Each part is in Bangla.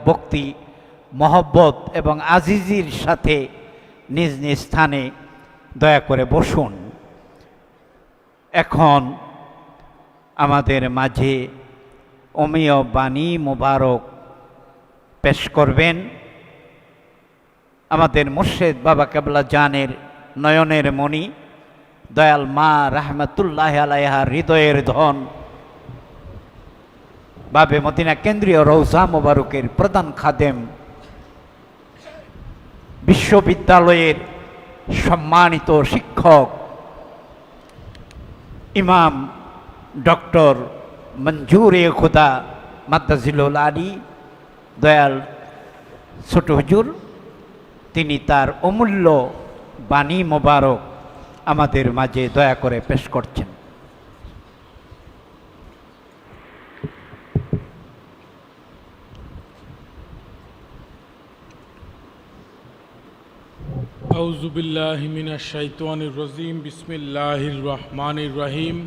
ভক্তি মহব্বত এবং আজিজির সাথে নিজ নিজ স্থানে দয়া করে বসুন। এখন আমাদের মাঝে অমীয় বাণী মোবারক পেশ করবেন আমাদের মুর্শিদ বাবা কেবলা জানের নয়নের মণি, দয়াল মা রাহমাতুল্লাহ আলাইহা হৃদয়ের ধন, বাবে মদিনা কেন্দ্রীয় রওজা মোবারকের প্রধান খাদেম, বিশ্ববিদ্যালয়ের সম্মানিত শিক্ষক ইমাম ডক্টর মঞ্জুরে খুদা মাদ্দাজিলুল আলী দয়াল ছোট হুজুর, তিনি তার অমূল্য বাণী মোবারক আমাদের মাঝে দয়া করে পেশ করছেন। আউযু বিল্লাহি মিনাশ শাইতানির রাজিম, বিসমিল্লাহির রহমানির রহিম।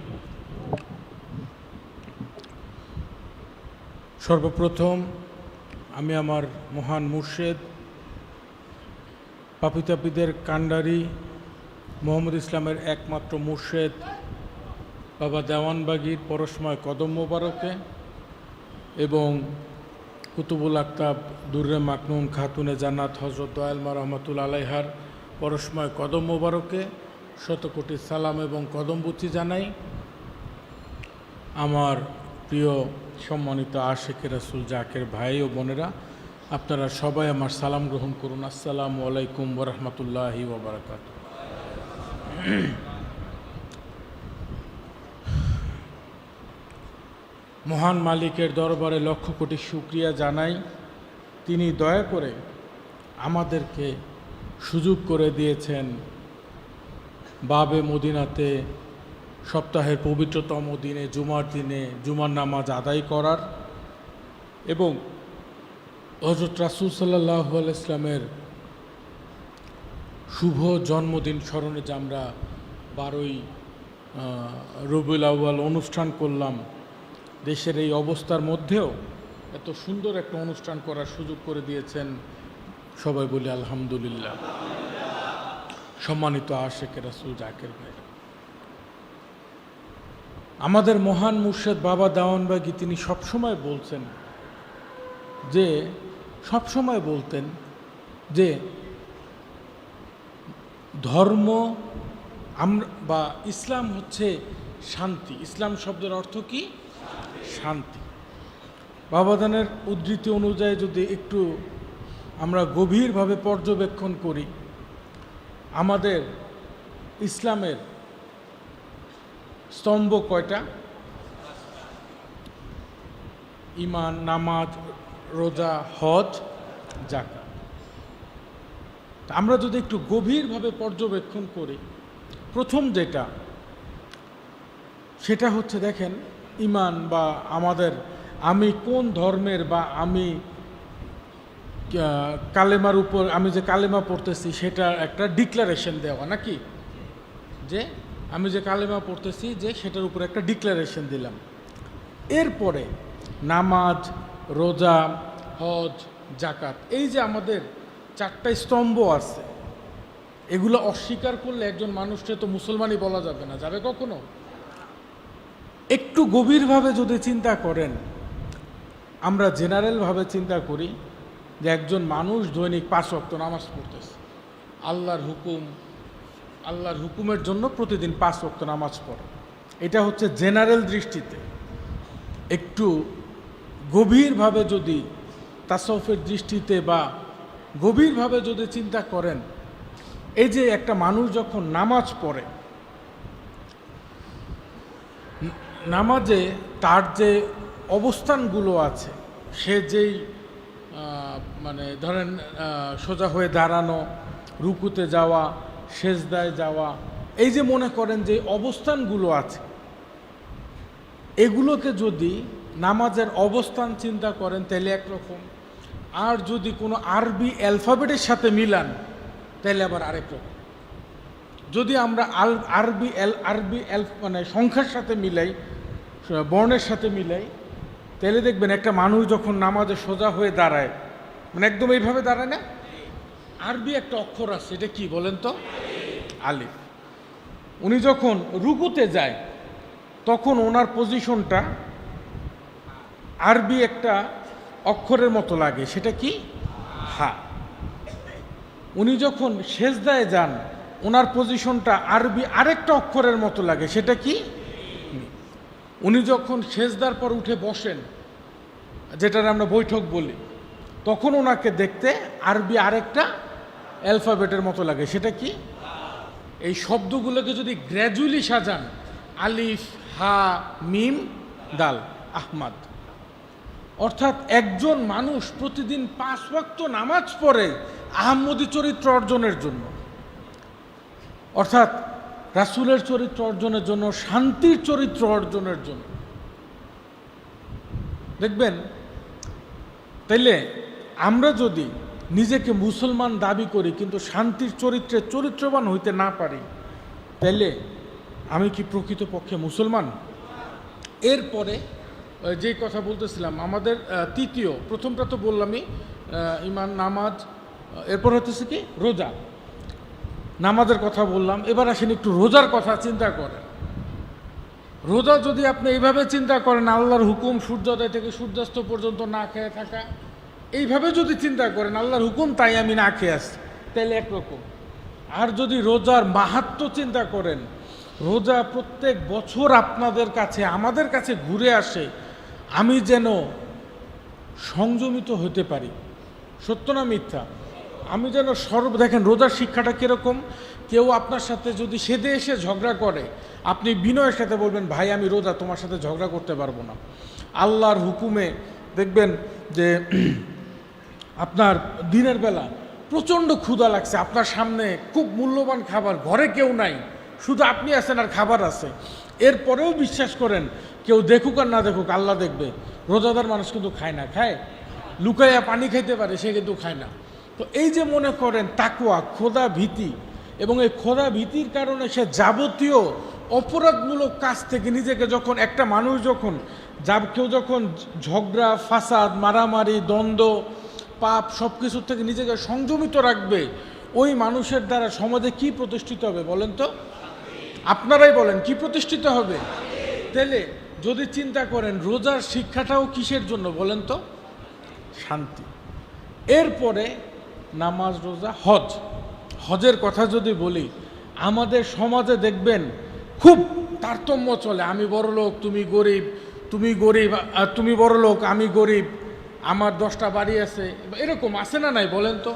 সর্বপ্রথম আমি আমার মহান মুর্শিদ পাপিতাপিদের কান্ডারি মোহাম্মদ ইসলামের একমাত্র মুর্শিদ বাবা দেওয়ানবাগীর পরশময় কদম মোবারকে এবং কুতুবুল আকতাব দুর্রে মাকনুন খাতুনে জান্নাত হযরত দয়াল মা রহমাতুল্লাহ আলাইহার পরশময় কদম মোবারকে শতকোটি সালাম এবং কদমবুতি জানাই। আমার প্রিয় সম্মানিত আশিকে রাসূল জাকের ভাই ও বোনেরা, আপনারা সবাই আমার সালাম গ্রহণ করুন। আসসালামু আলাইকুম ওয়া রাহমাতুল্লাহি ওয়া বারাকাতুহু। মহান মালিকের দরবারে লক্ষ কোটি শুকরিয়া জানাই, তিনি দয়া করে আমাদেরকে সুযোগ করে দিয়েছেন বাবে মদিনাতে সপ্তাহের পবিত্রতম দিনে জুমার নামাজ আদায় করার এবং হযরত রাসূল সাল্লাল্লাহু আলাইহি ওয়াসাল্লামের শুভ জন্মদিন স্মরণে যে আমরা 12ই রবিউল আউয়াল অনুষ্ঠান করলাম, দেশের এই অবস্থার মধ্যেও এত সুন্দর একটা অনুষ্ঠান করার সুযোগ করে দিয়েছেন, সবাই বলি আলহামদুলিল্লাহ। সম্মানিত আশিকে রাসূল জাকের ভাই, আমাদের মহান মুর্শিদ বাবা দেওয়ানবাগী তিনি সবসময় বলতেন যে ধর্ম বা ইসলাম হচ্ছে শান্তি। ইসলাম শব্দের অর্থ কি? শান্তি। বাবাদানের উদ্ধৃতি অনুযায়ী যদি একটু আমরা গভীরভাবে পর্যবেক্ষণ করি, আমাদের ইসলামের স্তম্ভ কয়টা? ঈমান, নামাজ, রোজা, হজ, যাকাত। আমরা যদি একটু গভীরভাবে পর্যবেক্ষণ করি, প্রথম যেটা সেটা হচ্ছে দেখেন ঈমান বা আমি কোন ধর্মের বা আমি কালেমার উপর আমি যে কালেমা পড়তেছি সেটা একটা ডিক্লারেশন দেওয়া, নাকি? যে আমি যে কালেমা পড়তেছি যে সেটার উপর একটা ডিক্লারেশন দিলাম। এরপরে নামাজ, রোজা, হজ, যাকাত, এই যে আমাদের 4টা স্তম্ভ আছে, এগুলো অস্বীকার করলে একজন মানুষকে তো মুসলমানই বলা যাবে না। যাবে কখনো? একটু গভীরভাবে যদি চিন্তা করেন, আমরা জেনারেলভাবে চিন্তা করি যে একজন মানুষ দৈনিক 5 ওয়াক্ত নামাজ পড়তেছে, আল্লাহর হুকুমের জন্য প্রতিদিন 5 ওয়াক্ত নামাজ পড়ে, এটা হচ্ছে জেনারেল দৃষ্টিতে। একটু গভীরভাবে যদি তাসাউফের দৃষ্টিতে বা গভীরভাবে যদি চিন্তা করেন, এই যে একটা মানুষ যখন নামাজ পড়ে, নামাজে তার যে অবস্থানগুলো আছে, সে যেই ধরেন সোজা হয়ে দাঁড়ানো, রুকুতে যাওয়া, সেজদায় যাওয়া, এই যে মনে করেন যে অবস্থানগুলো আছে, এগুলোকে যদি নামাজের অবস্থান চিন্তা করেন তাহলে একরকম, আর যদি কোনো আরবি অ্যালফাবেটের সাথে মিলান তাহলে আবার আরেক রকম। যদি আমরা আরবি সংখ্যার সাথে মিলাই, বর্ণের সাথে মিলাই, তাহলে দেখবেন একটা মানুষ যখন নামাজে সোজা হয়ে দাঁড়ায় মানে একদম এইভাবে দাঁড়ায় না। আরবি একটা অক্ষর আছে, এটা কি বলেন তো? আলিফ। উনি যখন রুকুতে যায় তখন ওনার পজিশনটা আরবি একটা অক্ষরের মতো লাগে, সেটা কি? হা। উনি যখন সেজদায় যান ওনার পজিশনটা আরবি আরেকটা অক্ষরের মতো লাগে, সেটা কি? উনি যখন সেজদার পর উঠে বসেন, যেটার আমরা বৈঠক বলি, তখন ওনাকে দেখতে আরবি আরেকটা অ্যালফাবেটের মতো লাগে, সেটা কি? এই শব্দগুলোকে যদি গ্র্যাজুয়ালি সাজান, আলিফ, হা, মিম, দাল, আহমাদ, অর্থাৎ একজন মানুষ প্রতিদিন 5 ওয়াক্ত নামাজ পড়ে আহমদী চরিত্র অর্জনের জন্য, অর্থাৎ রাসূলের চরিত্র অর্জনের জন্য, শান্তির চরিত্র অর্জনের জন্য। দেখবেন, তাইলে আমরা যদি নিজেকে মুসলমান দাবি করি কিন্তু শান্তির চরিত্রে চরিত্রবান হইতে না পারি, তাইলে আমি কি প্রকৃতপক্ষে মুসলমান? এরপরে যেই কথা বলতেছিলাম, আমাদের তৃতীয়, প্রথমটা তো বললামই, ইমান, নামাজ, এরপর হচ্ছে কি রোজা। নামাজের কথা বললাম, এবার আসেন একটু রোজার কথা চিন্তা করেন। রোজা যদি আপনি এইভাবে চিন্তা করেন, আল্লাহর হুকুম সূর্যোদয় থেকে সূর্যাস্ত পর্যন্ত না খেয়ে থাকা, এইভাবে যদি চিন্তা করেন আল্লাহর হুকুম তাই আমি না খেয়ে আসি, তাহলে একরকম। আর যদি রোজার মাহাত্ম্য চিন্তা করেন, রোজা প্রত্যেক বছর আপনাদের কাছে, আমাদের কাছে ঘুরে আসে, আমি যেন সংযমিত হতে পারি। সত্য না মিথ্যা? আমি যেন দেখেন রোজার শিক্ষাটা কীরকম। কেউ আপনার সাথে যদি সেদে এসে ঝগড়া করে, আপনি বিনয়ের সাথে বলবেন, ভাই আমি রোজা, তোমার সাথে ঝগড়া করতে পারবো না। আল্লাহর হুকুমে দেখবেন যে আপনার দিনের বেলা প্রচণ্ড ক্ষুধা লাগছে, আপনার সামনে খুব মূল্যবান খাবার, ঘরে কেউ নাই, শুধু আপনি আছেন আর খাবার আছে, এরপরেও বিশ্বাস করেন কেউ দেখুক আর না দেখুক আল্লাহ দেখবে। রোজাদার মানুষ কিন্তু খায় না, খায় লুকাইয়া পানি খাইতে পারে, সে কিন্তু খায় না। তো এই যে মনে করেন তাকওয়া, খোদা ভীতি, এবং এই খোদা ভীতির কারণে সে যাবতীয় অপরাধমূলক কাজ থেকে নিজেকে, যখন একটা মানুষ যখন কেউ যখন ঝগড়া, ফাসাদ, মারামারি, দ্বন্দ্ব, পাপ সব কিছুর থেকে নিজেকে সংযমিত রাখবে, ওই মানুষের দ্বারা সমাজে কি প্রতিষ্ঠিত হবে বলেন তো? আপনারাই বলেন, কি প্রতিষ্ঠিত হবে? তাহলে যদি চিন্তা করেন রোজার শিক্ষাটাও কিসের জন্য বলেন তো? শান্তি। এরপরে নামাজ, রোজা, হজ। হজের কথা যদি বলি, আমাদের সমাজে দেখবেন খুব তারতম্য চলে, আমি বড় লোক, তুমি গরিব, তুমি গরিব, তুমি বড় লোক, আমি গরিব, আমার 10টা বাড়ি আছে, এরকম আছে না নাই বলেন তো?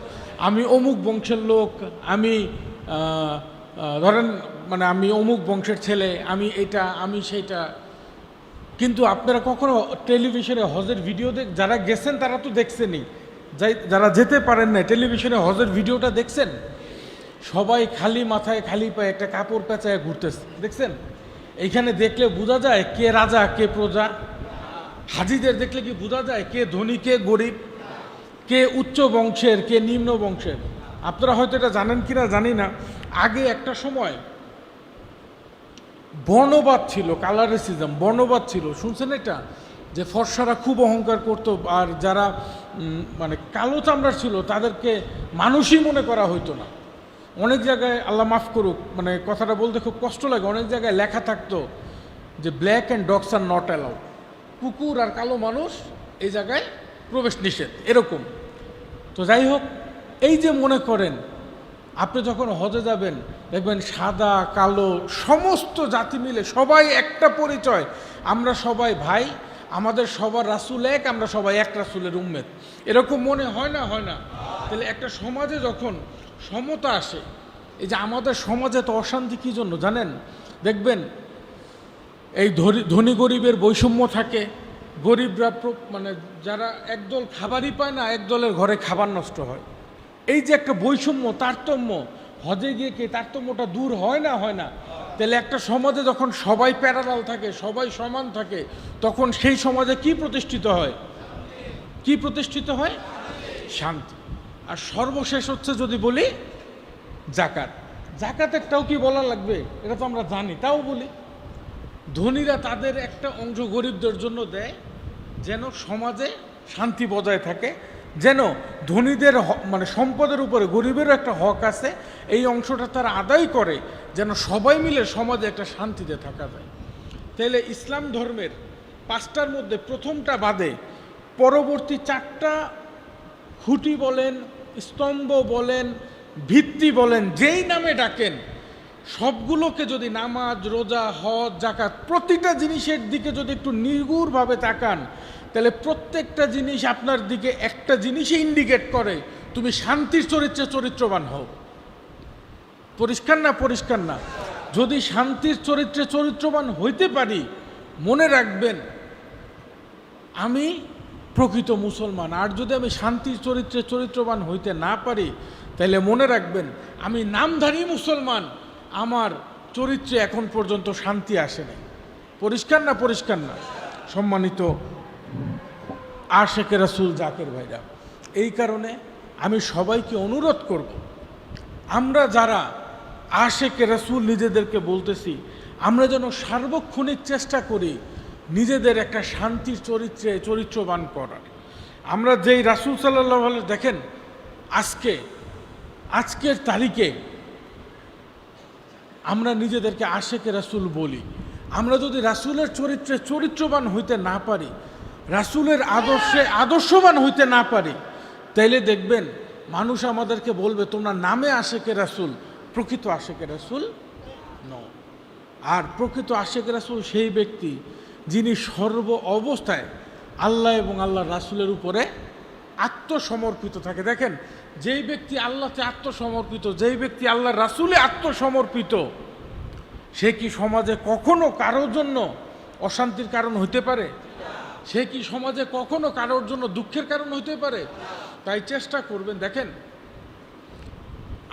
আমি অমুক বংশের লোক, আমি ধরেন মানে আমি অমুক বংশের ছেলে, আমি এটা, আমি সেইটা। কিন্তু আপনারা কখনো টেলিভিশনে হজের ভিডিও যারা গেছেন তারা তো দেখছেনই, যারা যেতে পারেন না টেলিভিশনে হজের ভিডিওটা দেখছেন? সবাই খালি মাথায় খালি পায়ে একটা কাপড় পেঁচায় ঘুরতেছে, দেখছেন? এইখানে দেখলে বোঝা যায় কে রাজা কে প্রজা। হাজিদের দেখলে কি বোঝা যায় কে ধনী কে গরিব, কে উচ্চ বংশের কে নিম্ন বংশের? আপনারা হয়তো এটা জানেন কিনা জানি না, আগে একটা সময় বর্ণবাদ ছিল, কালারিসিজম, বর্ণবাদ ছিল, শুনছেন এটা? যে ফর্সারা খুব অহংকার করতো, আর যারা মানে কালো চামড়ার ছিল তাদেরকে মানুষই মনে করা হইতো না। অনেক জায়গায়, আল্লাহ মাফ করুক, মানে কথাটা বলতে খুব কষ্ট লাগে, অনেক জায়গায় লেখা থাকতো যে black and dogs are not allowed, কুকুর আর কালো মানুষ এই জায়গায় প্রবেশ নিষেধ, এরকম। তো যাই হোক, এই যে মনে করেন আপনি যখন হজে যাবেন দেখবেন সাদা কালো সমস্ত জাতি মিলে সবাই একটা পরিচয়, আমরা সবাই ভাই, আমাদের সবার রাসূল এক, আমরা সবাই এক রাসূলের উম্মত, এরকম মনে হয় না? হয় না? তাহলে একটা সমাজে যখন সমতা আসে, এই যে আমাদের সমাজে তো অশান্তি কী জন্য জানেন? দেখবেন এই ধনী গরিবের বৈষম্য থাকে, গরিবরা মানে যারা একদল খাবারই পায় না, একদলের ঘরে খাবার নষ্ট হয়। এই যে একটা বৈষম্য, তারতম্য, হজে গিয়ে কি তারতম্যটা দূর হয় না? হয় না? তাহলে একটা সমাজে যখন সবাই প্যারালাল থাকে, সবাই সমান থাকে, তখন সেই সমাজে কি প্রতিষ্ঠিত হয়? কি প্রতিষ্ঠিত হয়? শান্তি। আর সর্বশেষ হচ্ছে যদি বলি জাকাত। জাকাতেরটাও কি বলা লাগবে? এটা তো আমরা জানি, তাও বলি। ধনীরা তাদের একটা অংশ গরিবদের জন্য দেয় যেন সমাজে শান্তি বজায় থাকে, যেন ধনীদের মানে সম্পদের উপরে গরিবেরও একটা হক আছে, এই অংশটা তারা আদায় করে, যেন সবাই মিলে সমাজে একটা শান্তিতে থাকা যায়। তাহলে ইসলাম ধর্মের 5টার মধ্যে প্রথমটা বাদে পরবর্তী 4টা খুঁটি বলেন, স্তম্ভ বলেন, ভিত্তি বলেন, যেই নামে ডাকেন, সবগুলোকে যদি নামাজ, রোজা, হজ, জাকাত, প্রতিটা জিনিসের দিকে যদি একটু নির্গুড়ভাবে তাকান, তাহলে প্রত্যেকটা জিনিস আপনার দিকে একটা জিনিসই ইন্ডিকেট করে, তুমি শান্তির চরিত্রে চরিত্রবান হও। পরিষ্কার না? পরিষ্কার না? যদি শান্তির চরিত্রে চরিত্রবান হইতে পারি, মনে রাখবেন আমি প্রকৃত মুসলমান। আর যদি আমি শান্তির চরিত্রে চরিত্রবান হইতে না পারি, তাহলে মনে রাখবেন আমি নামধারী মুসলমান, আমার চরিত্রে এখন পর্যন্ত শান্তি আসে নাই। পরিষ্কার না? পরিষ্কার না? সম্মানিত আশেকে রাসূল জাকের ভাইরা, এই কারণে আমি সবাইকে অনুরোধ করব, আমরা যারা আশেকে রাসূল নিজেদেরকে বলতেছি, আমরা যেন সার্বক্ষণিক চেষ্টা করি নিজেদের একটা শান্তির চরিত্রে চরিত্রবান করার। আমরা যেই রাসূল সাল্লাল্লাহু আলাইহি দেখেন, আজকের তারিখে আমরা নিজেদেরকে আশেকে রাসূল বলি। আমরা যদি রাসূলের চরিত্রে চরিত্রবান হইতে না পারি, রাসূলের আদর্শে আদর্শবান হইতে না পারি, তাইলে দেখবেন মানুষ আমাদেরকে বলবে তোমরা নামে আশেকে রাসূল, প্রকৃত আশেকে রাসূল নও। আর প্রকৃত আশেকে রাসূল সেই ব্যক্তি যিনি সর্ব অবস্থায় আল্লাহ এবং আল্লাহর রাসূলের উপরে আত্মসমর্পিত থাকে। দেখেন, যেই ব্যক্তি আল্লাহতে আত্মসমর্পিত, যেই ব্যক্তি আল্লাহর রাসূলে আত্মসমর্পিত, সে কি সমাজে কখনো কারোর জন্য অশান্তির কারণ হইতে পারে? সে কি সমাজে কখনো কারোর জন্য দুঃখের কারণ হইতে পারে? তাই চেষ্টা করবেন। দেখেন,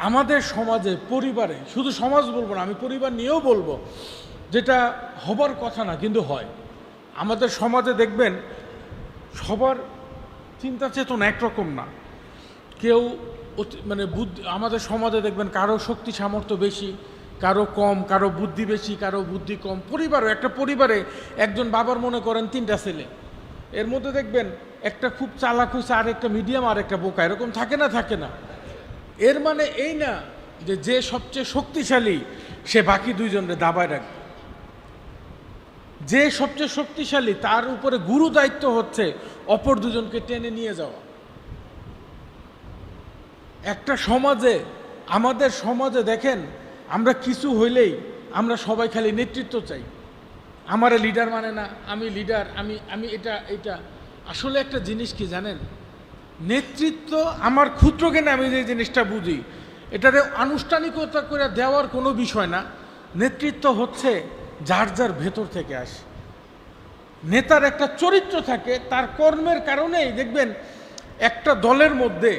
আমাদের সমাজে, পরিবারে, শুধু সমাজ বলবো না, আমি পরিবার নিয়েও বলবো, যেটা হবার কথা না কিন্তু হয়। আমাদের সমাজে দেখবেন সবার চিন্তা চেতনা একরকম না। কেউ মানে বুদ্ধি, আমাদের সমাজে দেখবেন কারো শক্তি সামর্থ্য বেশি, কারো কম, কারো বুদ্ধি বেশি, কারো বুদ্ধি কম। একটা পরিবারে একজন বাবার মনে করেন 3টা ছেলে, এর মধ্যে দেখবেন একটা খুব চালাক হয়েছে, আর একটা মিডিয়াম, আর একটা বোকা, এরকম থাকে না? থাকে না? এর মানে এই না যে সবচেয়ে শক্তিশালী সে বাকি 2জনকে দাবায় রাখবে। যে সবচেয়ে শক্তিশালী তার উপরে গুরু দায়িত্ব হচ্ছে অপর 2জনকে টেনে নিয়ে যাওয়া। একটা সমাজে, আমাদের সমাজে দেখেন, আমরা কিছু হইলেই আমরা সবাই খালি নেতৃত্ব চাই। আমারে লিডার মানে না, আমি লিডার, আমি এটা আসলে একটা জিনিস কি জানেন, নেতৃত্ব আমার ক্ষুদ্র জ্ঞানে আমি যে জিনিসটা বুঝি, এটাতে আনুষ্ঠানিকতা করে দেওয়ার কোনো বিষয় না। নেতৃত্ব হচ্ছে যার যার ভেতর থেকে আসে। নেতার একটা চরিত্র থাকে, তার কর্মের কারণেই দেখবেন একটা দলের মধ্যে,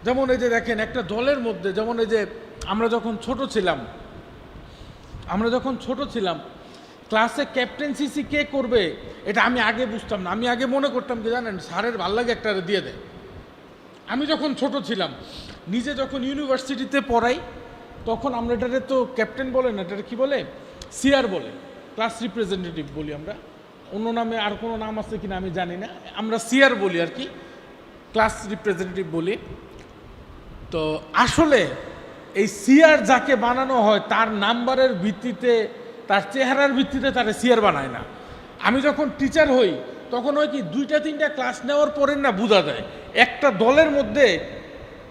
যেমন এই যে দেখেন একটা দলের মধ্যে, যেমন এই যে আমরা যখন ছোট ছিলাম ক্লাসে ক্যাপ্টেন্সি কে করবে এটা আমি আগে বুঝতাম না। আমি আগে মনে করতাম কি জানেন, স্যারের ভাল লাগে একটা দিয়ে দেয়। আমি যখন ছোট ছিলাম, নিজে যখন ইউনিভার্সিটিতে পড়াই, তখন আমরা এটারে তো ক্যাপ্টেন বলে না, এটারে কি বলে, সিআর বলে, ক্লাস রিপ্রেজেন্টেটিভ বলি আমরা। অন্য নামে আর কোনো নাম আছে কিনা আমি জানি না, আমরা সিআর বলি আর কি, ক্লাস রিপ্রেজেন্টেটিভ বলি। তো আসলে এই সিআর যাকে বানানো হয় তার নাম্বারের ভিত্তিতে, তার চেহারার ভিত্তিতে তার সিআর বানায় না। আমি যখন টিচার হই তখন হয় কি, 2টা-3টা ক্লাস নেওয়ার পরে না বোঝা যায় একটা দলের মধ্যে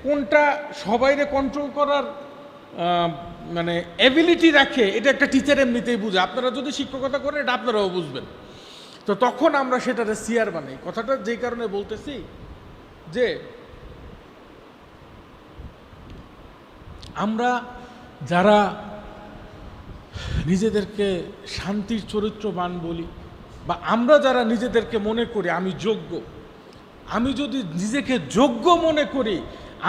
কোনটা সবাইরে কন্ট্রোল করার মানে এবিলিটি রাখে, এটা একটা টিচার এমনিতেই বুঝে। আপনারা যদি শিক্ষকতা করেন এটা আপনারাও বুঝবেন। তো তখন আমরা সেটারে সিআর বানাই। কথাটা যেই কারণে বলতেছি যে আমরা যারা নিজেদেরকে শান্তির চরিত্রবান বলি, বা আমরা যারা নিজেদেরকে মনে করি আমি যোগ্য, আমি যদি নিজেকে যোগ্য মনে করি,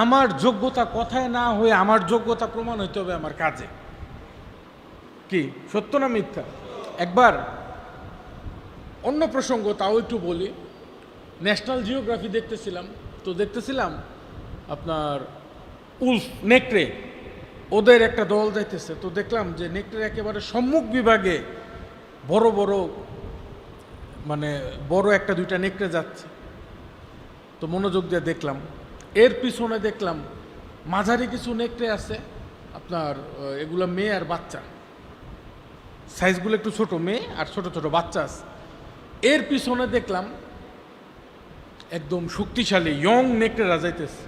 আমার যোগ্যতা কথায় না হয়ে আমার যোগ্যতা প্রমাণ হইতে হবে আমার কাজে। কি সত্য না মিথ্যা? একবার অন্য প্রসঙ্গ, তাও একটু বলি। ন্যাশনাল জিওগ্রাফি দেখতেছিলাম আপনার নেকড়ে, ওদের একটা দল যাইতেছে। তো দেখলাম যে নেকড়ের একেবারে সম্মুখ বিভাগে বড় 1-2টা নেকড়ে যাচ্ছে। তো মনোযোগ দিয়ে দেখলাম, এর পিছনে দেখলাম মাঝারি কিছু নেকড়ে আছে, আপনার এগুলো মেয়ে আর বাচ্চা, সাইজগুলো একটু ছোট, মেয়ে আর ছোট ছোট বাচ্চা আছে। এর পিছনে দেখলাম একদম শক্তিশালী ইয়ং নেকড়েরা যাইতেছে।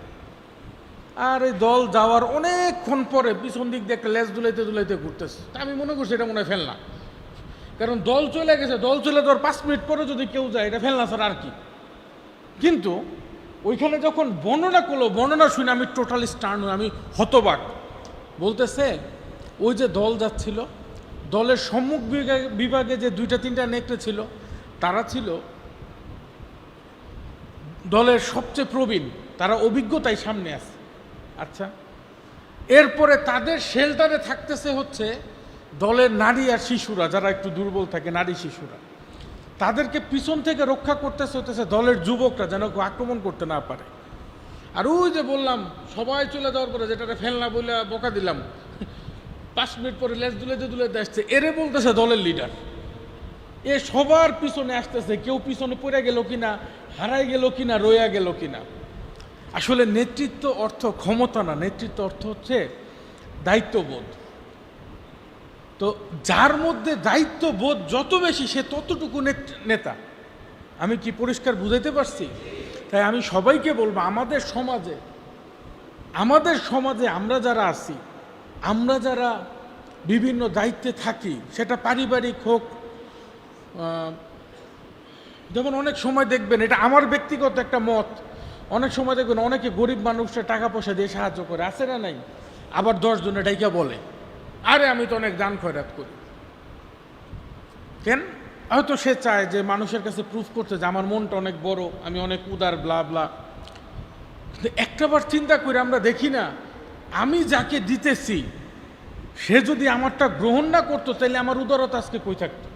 আর এই দল যাওয়ার অনেকক্ষণ পরে পিছন দিক দিয়ে একটা লেজ দুলাইতে দুলাইতে ঘুরতেছে। তা আমি মনে করছি এটা মনে হয় ফেলনা, কারণ দল চলে গেছে, দল চলে যাওয়ার 5 মিনিট পরে যদি কেউ যায় এটা ফেলনা স্যার আর কি। কিন্তু ওইখানে যখন বর্ণনা করলো, বর্ণনা শুনে আমি টোটালি স্টার্ন, আমি হতবাক। বলতেছে ওই যে দল যাচ্ছিল, দলের সম্মুখ বিভাগে যে 2-3টা নেকড়ে ছিল, তারা ছিল দলের সবচেয়ে প্রবীণ, তারা অভিজ্ঞতায় সামনে আছে। আচ্ছা, এরপরে তাদের শেল্টারে থাকতেছে হচ্ছে দলের নারী আর শিশুরা, যারা একটু দুর্বল থাকে, নারী শিশুরা। তাদেরকে পিছন থেকে রক্ষা করতেছে হতেছে দলের যুবকরা, যেন কেউ আক্রমণ করতে না পারে। আর ওই যে বললাম সবাই চলে যাওয়ার পরে যেটা ফেলনা বলে বকা দিলাম, 5 মিনিট পরে লেজ দুলেতে দুলেতে আসছে, এরে বলতেছে দলের লিডার। এ সবার পিছনে আসতেছে, কেউ পিছনে পড়ে গেল কিনা, হারাই গেল কিনা, রইয়া গেল কিনা। আসলে নেতৃত্ব অর্থ ক্ষমতা না, নেতৃত্ব অর্থ হচ্ছে দায়িত্ববোধ। তো যার মধ্যে দায়িত্ববোধ যত বেশি, সে ততটুকু নেতা। আমি কি পরিষ্কার বুঝাইতে পারছি? তাই আমি সবাইকে বলবো, আমাদের সমাজে আমরা যারা আছি, আমরা যারা বিভিন্ন দায়িত্বে থাকি, সেটা পারিবারিক হোক, যেমন অনেক সময় দেখবেন, এটা আমার ব্যক্তিগত একটা মত, অনেক সময় দেখবেন অনেকে গরিব মানুষরা টাকা পয়সা দিয়ে সাহায্য করে, আছে না নাই? আবার 10 জনে ডাইকা বলে, আরে আমি তো অনেক দান খয়রাত করি। কেন? হয়তো সে চায় যে মানুষের কাছে প্রুফ করতে যে আমার মনটা অনেক বড়, আমি অনেক উদার, ব্লা ব্লা। কিন্তু একটাবার চিন্তা করে আমরা দেখি না, আমি যাকে দিতেছি সে যদি আমারটা গ্রহণ না করতো, তাহলে আমার উদারতা আজকে কই থাকতো?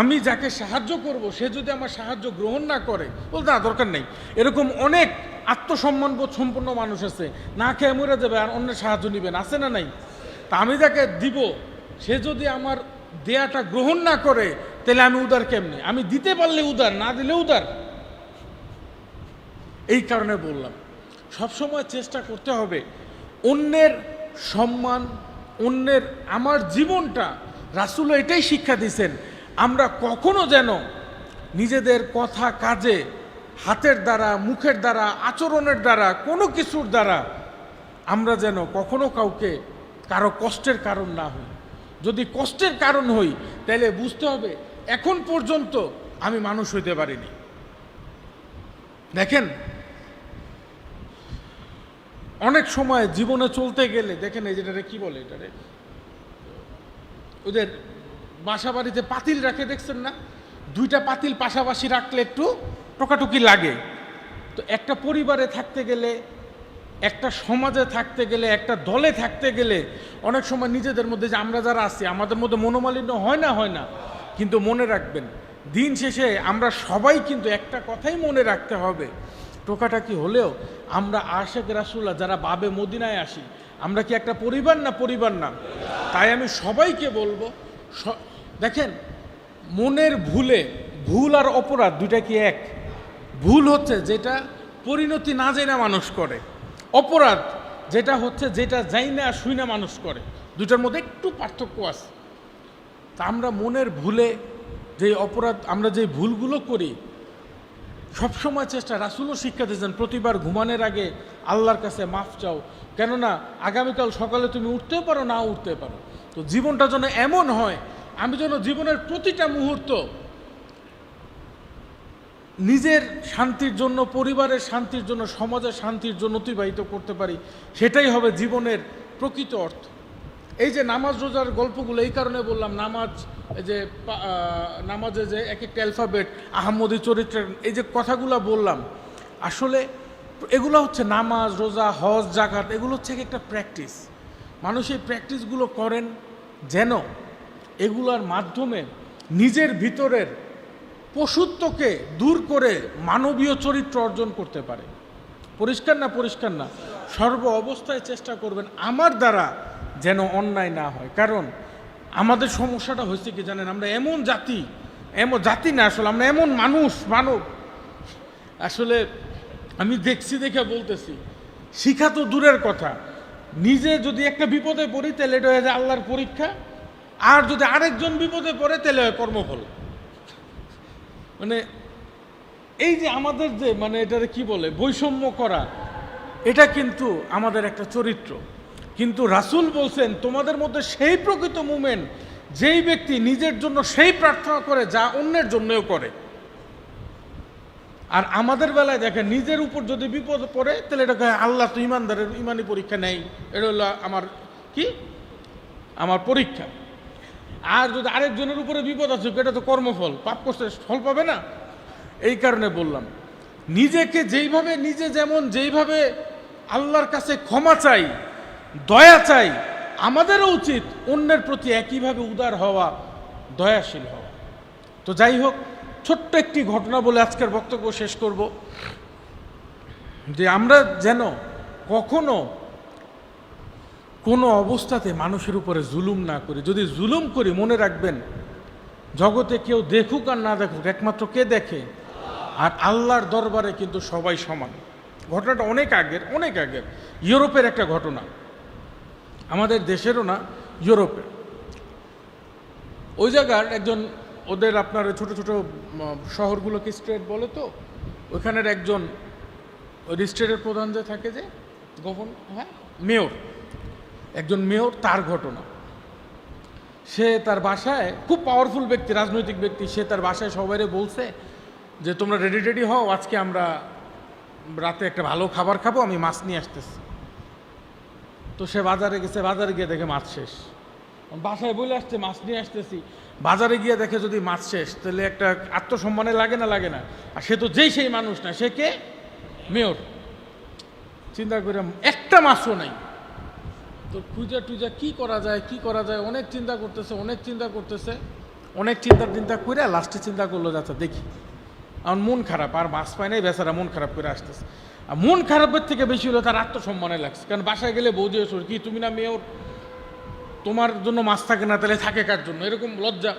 আমি যাকে সাহায্য করব, সে যদি আমার সাহায্য গ্রহণ না করে, বলতে না দরকার নেই। এরকম অনেক আত্মসম্মানবোধ সম্পন্ন মানুষ আছে, না খেয়ে মরে যাবে আর অন্যের সাহায্য নেবেন, আছে না নাই? তা আমি যাকে দিব, সে যদি আমার দেয়াটা গ্রহণ না করে, তাহলে আমি উদার কেমনে? আমি দিতে পারলে উদার, না দিলে উদার। এই কারণে বললাম, সবসময় চেষ্টা করতে হবে অন্যের সম্মান, অন্যের, আমার জীবনটা রাসূল এটাই শিক্ষা দিয়েছেন, আমরা কখনো যেন নিজেদের কথা কাজে, হাতের দ্বারা, মুখের দ্বারা, আচরণের দ্বারা, কোনো কিছুর দ্বারা আমরা যেন কখনো কাউকে কারো কষ্টের কারণ না হই। যদি কষ্টের কারণ হই, তাহলে বুঝতে হবে এখন পর্যন্ত আমি মানুষ হইতে পারিনি। দেখেন, অনেক সময় জীবনে চলতে গেলে দেখেন, এই যেটারে কি বলে, এটারে ওদের বাসা বাড়িতে পাতিল রাখে, দেখছেন না? 2টা পাতিল পাশাপাশি রাখলে একটু টোকাটুকি লাগে। তো একটা পরিবারে থাকতে গেলে, একটা সমাজে থাকতে গেলে, একটা দলে থাকতে গেলে অনেক সময় নিজেদের মধ্যে যে আমরা যারা আছি, আমাদের মধ্যে মনোমালিন্য হয় না। কিন্তু মনে রাখবেন, দিন শেষে আমরা সবাই কিন্তু একটা কথাই মনে রাখতে হবে, টোকাটাকি হলেও আমরা আশেক রাসূলুল্লাহ যারা বাবে মদিনায় আসি, আমরা কি একটা পরিবার না? তাই আমি সবাইকে বলবো, দেখেন, মনের ভুল আর অপরাধ দুইটা কি এক? ভুল হচ্ছে যেটা পরিণতি না জানা মানুষ করে, অপরাধ যেটা হচ্ছে যেটা যাই না শুই না মানুষ করে, দুটার মধ্যে একটু পার্থক্য আছে। তা আমরা মনের ভুলে যে অপরাধ, আমরা যে ভুলগুলো করি, সবসময় চেষ্টা, রাসূলও শিক্ষা দিয়েছেন, প্রতিবার ঘুমানোর আগে আল্লাহর কাছে মাফ চাও, কেননা আগামীকাল সকালে তুমি উঠতেও পারো, না উঠতে পারো। তো জীবনটা যেন এমন হয়, আমি যেন জীবনের প্রতিটা মুহূর্ত নিজের শান্তির জন্য, পরিবারের শান্তির জন্য, সমাজের শান্তির জন্য অতিবাহিত করতে পারি, সেটাই হবে জীবনের প্রকৃত অর্থ। এই যে নামাজ রোজার গল্পগুলো এই কারণে বললাম, নামাজে যে এক একটা অ্যালফাবেট, আহমদী চরিত্রের এই যে কথাগুলো বললাম, আসলে এগুলো হচ্ছে নামাজ, রোজা, হজ, জাকাত, এগুলো হচ্ছে একটা প্র্যাকটিস। মানুষ এই প্র্যাকটিসগুলো করেন যেন এগুলোর মাধ্যমে নিজের ভিতরের পশুত্বকে দূর করে মানবীয় চরিত্র অর্জন করতে পারে। পরিষ্কার না? সর্ব অবস্থায় চেষ্টা করবেন আমার দ্বারা যেন অন্যায় না হয়। কারণ আমাদের সমস্যাটা হয়েছে কি জানেন, আমরা এমন জাতি, এমন জাতি না, আসলে আমরা এমন মানুষ মানব। আসলে আমি দেখছি দেখে বলতেছি, শিখা তো দূরের কথা, নিজে যদি একটা বিপদে পড়ি তাহলে এটা হয়ে যায় আল্লাহর পরীক্ষা, আর যদি আরেকজন বিপদে পড়ে তাহলে হয় কর্মফল। মানে এই যে আমাদের যে মানে এটারে কি বলে বৈষম্য করা, এটা কিন্তু আমাদের একটা চরিত্র। কিন্তু রাসূল বলছেন তোমাদের মধ্যে সেই প্রকৃত মুমিন যেই ব্যক্তি নিজের জন্য সেই প্রার্থনা করে যা অন্যের জন্যও করে। আর আমাদের বেলায় দেখেন, নিজের উপর যদি বিপদ পড়ে তাহলে এটা কয় আল্লাহ তো ইমানদারের ইমানি পরীক্ষা নেই, এটা হলো আমার কি আমার পরীক্ষা। আর যদি আরেকজনের উপরে বিপদ আছে এটা তো কর্মফল, পাপ করতে ফল পাবে না। এই কারণে বললাম, নিজেকে যেইভাবে নিজে যেমন যেইভাবে আল্লাহর কাছে ক্ষমা চাই, দয়া চাই, আমাদেরও উচিত অন্যের প্রতি একইভাবে উদার হওয়া, দয়াশীল হওয়া। তো যাই হোক, ছোট্ট একটি ঘটনা বলে আজকের বক্তব্য শেষ করব, যে আমরা যেন কখনো কোনো অবস্থাতে মানুষের উপরে জুলুম না করি। যদি জুলুম করি, মনে রাখবেন জগতে কেউ দেখুক আর না দেখুক, একমাত্র কে দেখে? আর আল্লাহর দরবারে কিন্তু সবাই সমান। ঘটনাটা অনেক আগের ইউরোপের একটা ঘটনা, আমাদের দেশেরও না, ইউরোপের। ওই জায়গার একজন, ওদের আপনার ছোট ছোট শহরগুলোকে স্টেট বলে, তো ওইখানের একজন ওই স্টেটের প্রধান যে থাকে, যে গভর্নর, মেয়র, একজন মেয়র, তার ঘটনা। সে তার বাসায়, খুব পাওয়ারফুল ব্যক্তি, রাজনৈতিক ব্যক্তি, সে তার বাসায় সবাইরে বলছে যে তোমরা রেডি হও, আজকে আমরা রাতে একটা ভালো খাবার খাবো, আমি মাছ নিয়ে আসতেছি। তো সে বাজারে গেছে, বাজারে গিয়ে দেখে মাছ শেষ। বাসায় বলে আসছে মাছ নিয়ে আসতেছি, বাজারে গিয়ে দেখে যদি মাছ শেষ, তাহলে একটা আত্মসম্মানে লাগে না। আর সে তো যেই সেই মানুষ না, সে কে? মেয়র। চিন্তা করে একটা মাছও নাই। তো টুজা কি করা যায়, অনেক চিন্তা করে লাস্টে চিন্তা করলো, যাচ্ছে দেখি। আমার মন খারাপ, আর মাছ পায় নাই, বেচারা মন খারাপ করে আসতেছে। আর মন খারাপের থেকে বেশি হলো তার আত্মসম্মানে লাগছে, কারণ বাসায় গেলে বৌদি এসো, কি তুমি না মেয়র, তোমার জন্য মাছ থাকে না, তাহলে থাকে কার জন্য, এরকম লজ্জা।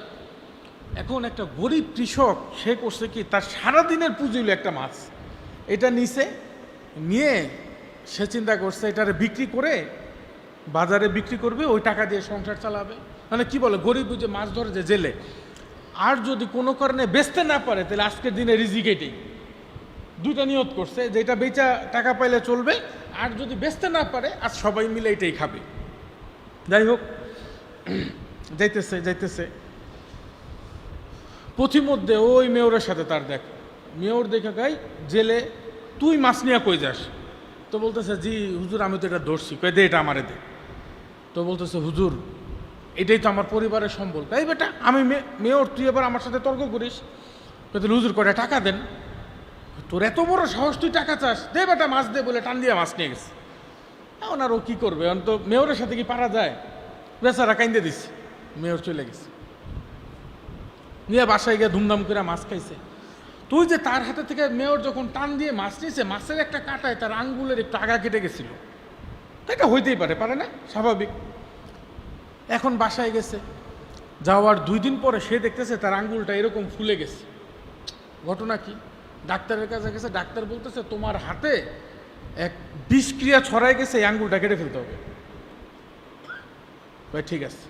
এখন একটা গরিব কৃষক, সে করছে কি, তার সারাদিনের পুঁজি হলো একটা মাছ, এটা নিয়ে সে চিন্তা করছে এটারে বিক্রি করে বাজারে বিক্রি করবে, ওই টাকা দিয়ে সংসার চালাবে। মানে কি বলে, গরিব যে মাছ ধরে যে জেলে, আর যদি কোনো কারণে বেচতে না পারে তাহলে আজকের দিনে রিজিক এটাই। দুইটা নিয়ত করছে, যে এটা বেচা টাকা পাইলে চলবে, আর যদি বেচতে না পারে আজ সবাই মিলে এটাই খাবে। যাই হোক, যাইতেছে পথিমধ্যে ওই মেয়রের সাথে তার দেখা। মেয়র দেখে গাই, জেলে তুই মাছ নিয়ে কই যাস? তো বলতেছে, জি হুজুর, আমি তো এটা ধরছি। কই দে, এটা আমারে দে। তো বলতেছে, হুজুর এটাই তো আমার পরিবারের সম্বল। এই বেটা, আমি মেয়র, তুই এবার আমার সাথে তর্ক করিস? কিন্তু হুজুর কয়টা টাকা দেন। তোর এত বড় সাহস, তুই টাকা চাস? দে বেটা, মাছ দে বলে টান দিয়ে মাছ নিয়ে গেছে। এখন আর ও কী করবে? এখন তো মেয়রের সাথে কি পারা যায়? বেচারা কাইন্দে দিচ্ছে, মেয়র চলে গেছে। নিয়ে বাসায় গিয়ে ধুমধাম করে মাছ খাইছে। তুই যে তার হাতে থেকে মেয়র যখন টান দিয়ে মাছ নিয়েছে, মাছের একটা কাঁটায় তার আঙ্গুলের একটু আগা কেটে গেছিল। এটা হইতেই পারে না? স্বাভাবিক। এখন বাসায় গেছে, যাওয়ার 2 দিন পরে সে দেখতেছে তার আঙ্গুলটা এরকম ফুলে গেছে। ঘটনা কি? ডাক্তারের কাছে গেছে, ডাক্তার বলতেছে তোমার হাতে এক বিষক্রিয়া ছড়াই গেছে, এই আঙ্গুলটা কেটে ফেলতে হবে। ঠিক আছে।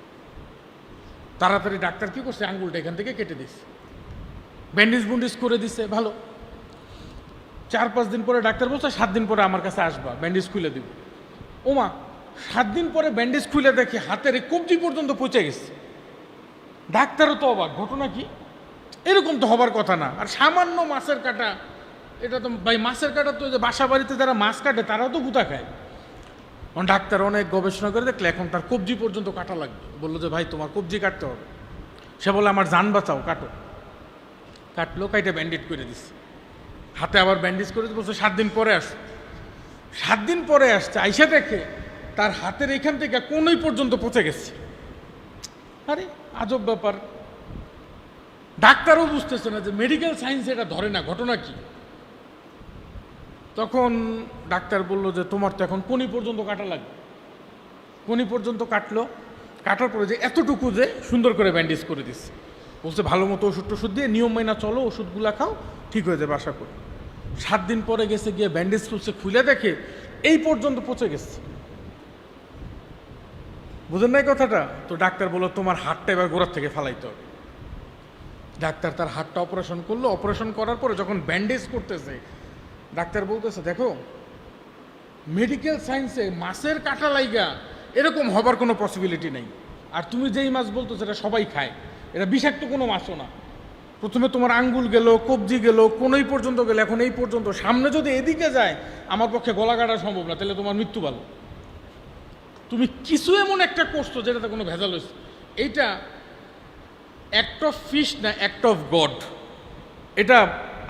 তাড়াতাড়ি ডাক্তার কি করছে, আঙ্গুলটা এখান থেকে কেটে দিচ্ছে, ব্যান্ডেজ করে দিচ্ছে। ভালো। 4-5 দিন পরে ডাক্তার বলছে 7 দিন পরে আমার কাছে আসবা, ব্যান্ডেজ খুলে দিব। ওমা, 7 দিন পরে ব্যান্ডেজ খুলে দেখি হাতের এই কবজি পর্যন্ত পচে গেছে। ডাক্তারও তো অবাক, ঘটনা কি? এরকম তো হবার কথা না। আর সামান্য মাছের কাটা, এটা তো ভাই মাছের কাটা তো যে বাসা বাড়িতে যারা মাছ কাটে তারাও তো গুঁতা খায়। ডাক্তার অনেক গবেষণা করে দেখলে এখন তার কবজি পর্যন্ত কাটা লাগবে। বললো যে ভাই তোমার কবজি কাটতে হবে। সে বলে আমার জান বাঁচাও, কাটো। কাটলো, কাইটে ব্যান্ডেজ করে দিচ্ছে, হাতে আবার ব্যান্ডেজ করে বলছে 7 দিন পরে আসো। 7 দিন পরে আসছে, আইসা দেখে তার হাতের এখান থেকে কোনই পর্যন্ত পচে গেছে। আরে আজব ব্যাপার। ডাক্তারও বুঝতেছে না যে মেডিকেল সায়েন্স এটা ধরে না, ঘটনা কি? তখন ডাক্তার বলল যে তোমার তো এখন কোনি পর্যন্ত কাটা লাগবে। কোনি পর্যন্ত কাটলো, কাটার পরে যে এতটুকু যে সুন্দর করে ব্যান্ডেজ করে দিচ্ছে। বলছে ভালো মতো ওষুধ টষুধ দিয়ে নিয়ম মাইনা চলো, ওষুধগুলা খাও, ঠিক হয়ে যাবে আশা করি। 7 দিন পরে গেছে, গিয়ে ব্যান্ডেজ খুলছে, খুলে দেখে এই পর্যন্ত পচে গেছে। বুঝেন নাই কথাটা? তো ডাক্তার বললো তোমার হাতটা এবার গোড়ার থেকে ফালাইতে হবে। ডাক্তার তার হাতটা অপারেশন করলো। অপারেশন করার পরে যখন ব্যান্ডেজ করতেছে, ডাক্তার বলতেছে দেখো মেডিকেল সায়েন্সে মাছের কাটা লাইগা এরকম হবার কোনো পসিবিলিটি নেই। আর তুমি যেই মাছ বলতো সেটা সবাই খায়, এটা বিষাক্ত কোনো মাছও না। প্রথমে তোমার আঙ্গুল গেল, কবজি গেল, কোনোই পর্যন্ত গেল, এখন এই পর্যন্ত, সামনে যদি এদিকে যায় আমার পক্ষে গলা কাটা সম্ভব না, তাহলে তোমার মৃত্যু ভালো। তুমি কিছু এমন একটা করছো যেটাতে কোনো ভেজাল হয়েছে। এইটা অ্যাক্ট অফ ফিশ না অ্যাক্ট অফ গড, এটা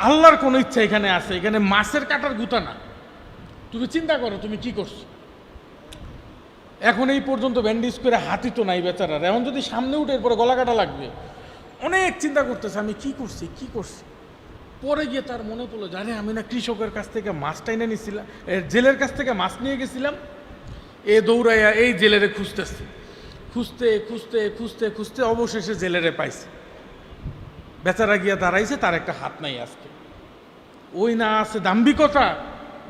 আল্লাহর কোনো ইচ্ছা এখানে আছে, এখানে মাছের কাটার গুতা না। তুমি চিন্তা করো তুমি কি করছো। এখন এই পর্যন্ত ব্যান্ডেজ করে হাতি তো নাই বেচারার, এখন যদি সামনে উঠে এরপরে গলা কাটা লাগবে। অনেক চিন্তা করতেছে আমি কি করছি কি করছি। পরে গিয়ে তার মনে পড়লো জানে আমি না কৃষকের কাছ থেকে মাছ টাইনে নিয়েছিলাম, জেলের কাছ থেকে মাছ নিয়ে গেছিলাম। এ দৌড়াইয়া এই জেলেরে খুঁজতেছে, খুঁজতে খুঁজতে খুঁজতে খুঁজতে অবশেষে জেলেরে পাইছে। বেচারা গিয়া দাঁড়াইছে, তার একটা হাত নাই আজকে। ওই না আছে দাম্ভিকতা,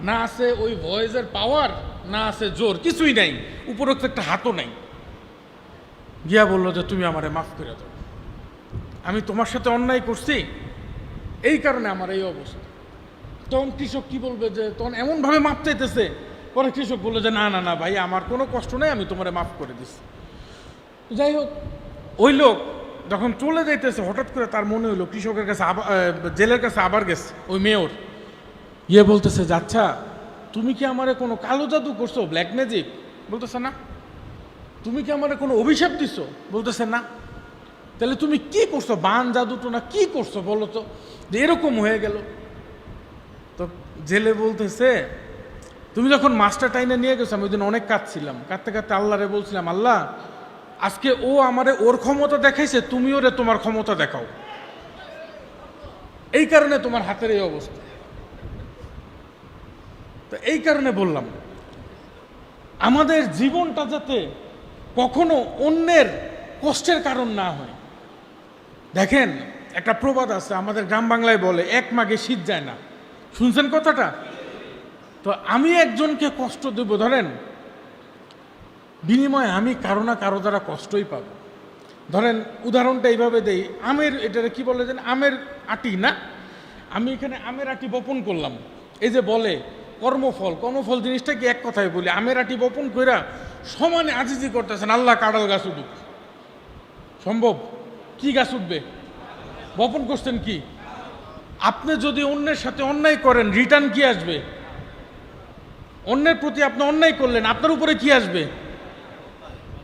না আছে ওই ভয়েসের পাওয়ার, না আছে জোর, কিছুই নাই, উপরোক্ত একটা হাতও নাই। গিয়া বললো যে তুমি আমারে মাফ করে দাও, আমি তোমার সাথে অন্যায় করছি, এই কারণে আমার এই অবস্থা। তখন কৃষক কি বলবে, যে তখন এমনভাবে মাপ চাইতেছে। পরে কৃষক বললো যে না না না ভাই, আমার কোনো কষ্ট নেই, আমি তোমারে মাফ করে দিচ্ছি। যাই হোক, ওই লোক যখন চলে যাইতেছে হঠাৎ করে তার মনে হইলো কৃষকের কাছে জেলের কাছে আবার গেছে ওই মেয়র। ইয়ে বলতেছে যে আচ্ছা তুমি কি আমারে কোনো কালো জাদু করছো, ব্ল্যাক ম্যাজিক? বলতেছে না। তুমি কি আমারে কোনো অভিশাপ দিছো? বলতেছে না। তাহলে তুমি কি করছো, বান জাদু তো না কি করছো বলো তো, যে এরকম হয়ে গেল? তো জেলে বলতেছে তুমি যখন মাছটা টাইনে নিয়ে গেছো, আমি ওই দিন অনেক কাঁদছিলাম, কাঁদতে কাঁদতে আল্লাহরে বলছিলাম আল্লাহ আজকে ও আমারে ওর ক্ষমতা দেখাইছে, তুমি ওরে তোমার ক্ষমতা দেখাও, এই কারণে তোমার হাতের এই অবস্থা। তো এই কারণে বললাম আমাদের জীবনটা যাতে কখনো অন্যের কষ্টের কারণ না হয়। দেখেন একটা প্রবাদ আছে আমাদের গ্রাম বাংলায় বলে, এক মাঘে শীত যায় না। শুনছেন কথাটা? তো আমি একজনকে কষ্ট দেব, ধরেন বিনিময়ে আমি কারো না কারো দ্বারা কষ্টই পাবো। ধরেন উদাহরণটা এইভাবে দেই, আমের এটারে কি বলে যেন, আমের আটি না, আমি এখানে আমের আটি বপন করলাম। এই যে বলে কর্মফল, কর্মফল জিনিসটা কি এক কথায় বলি, আমের আটি বপন কইরা সমানে আজিজি করতেছেন আল্লাহ কাঁঠাল গাছ উঠুক, সম্ভব? কি গাছ উঠবে? বপন করছেন কি? আপনি যদি অন্যের সাথে অন্যায় করেন রিটার্ন কি আসবে? অন্যের প্রতি আপনি অন্যায় করলেন, আপনার উপরে কি আসবে?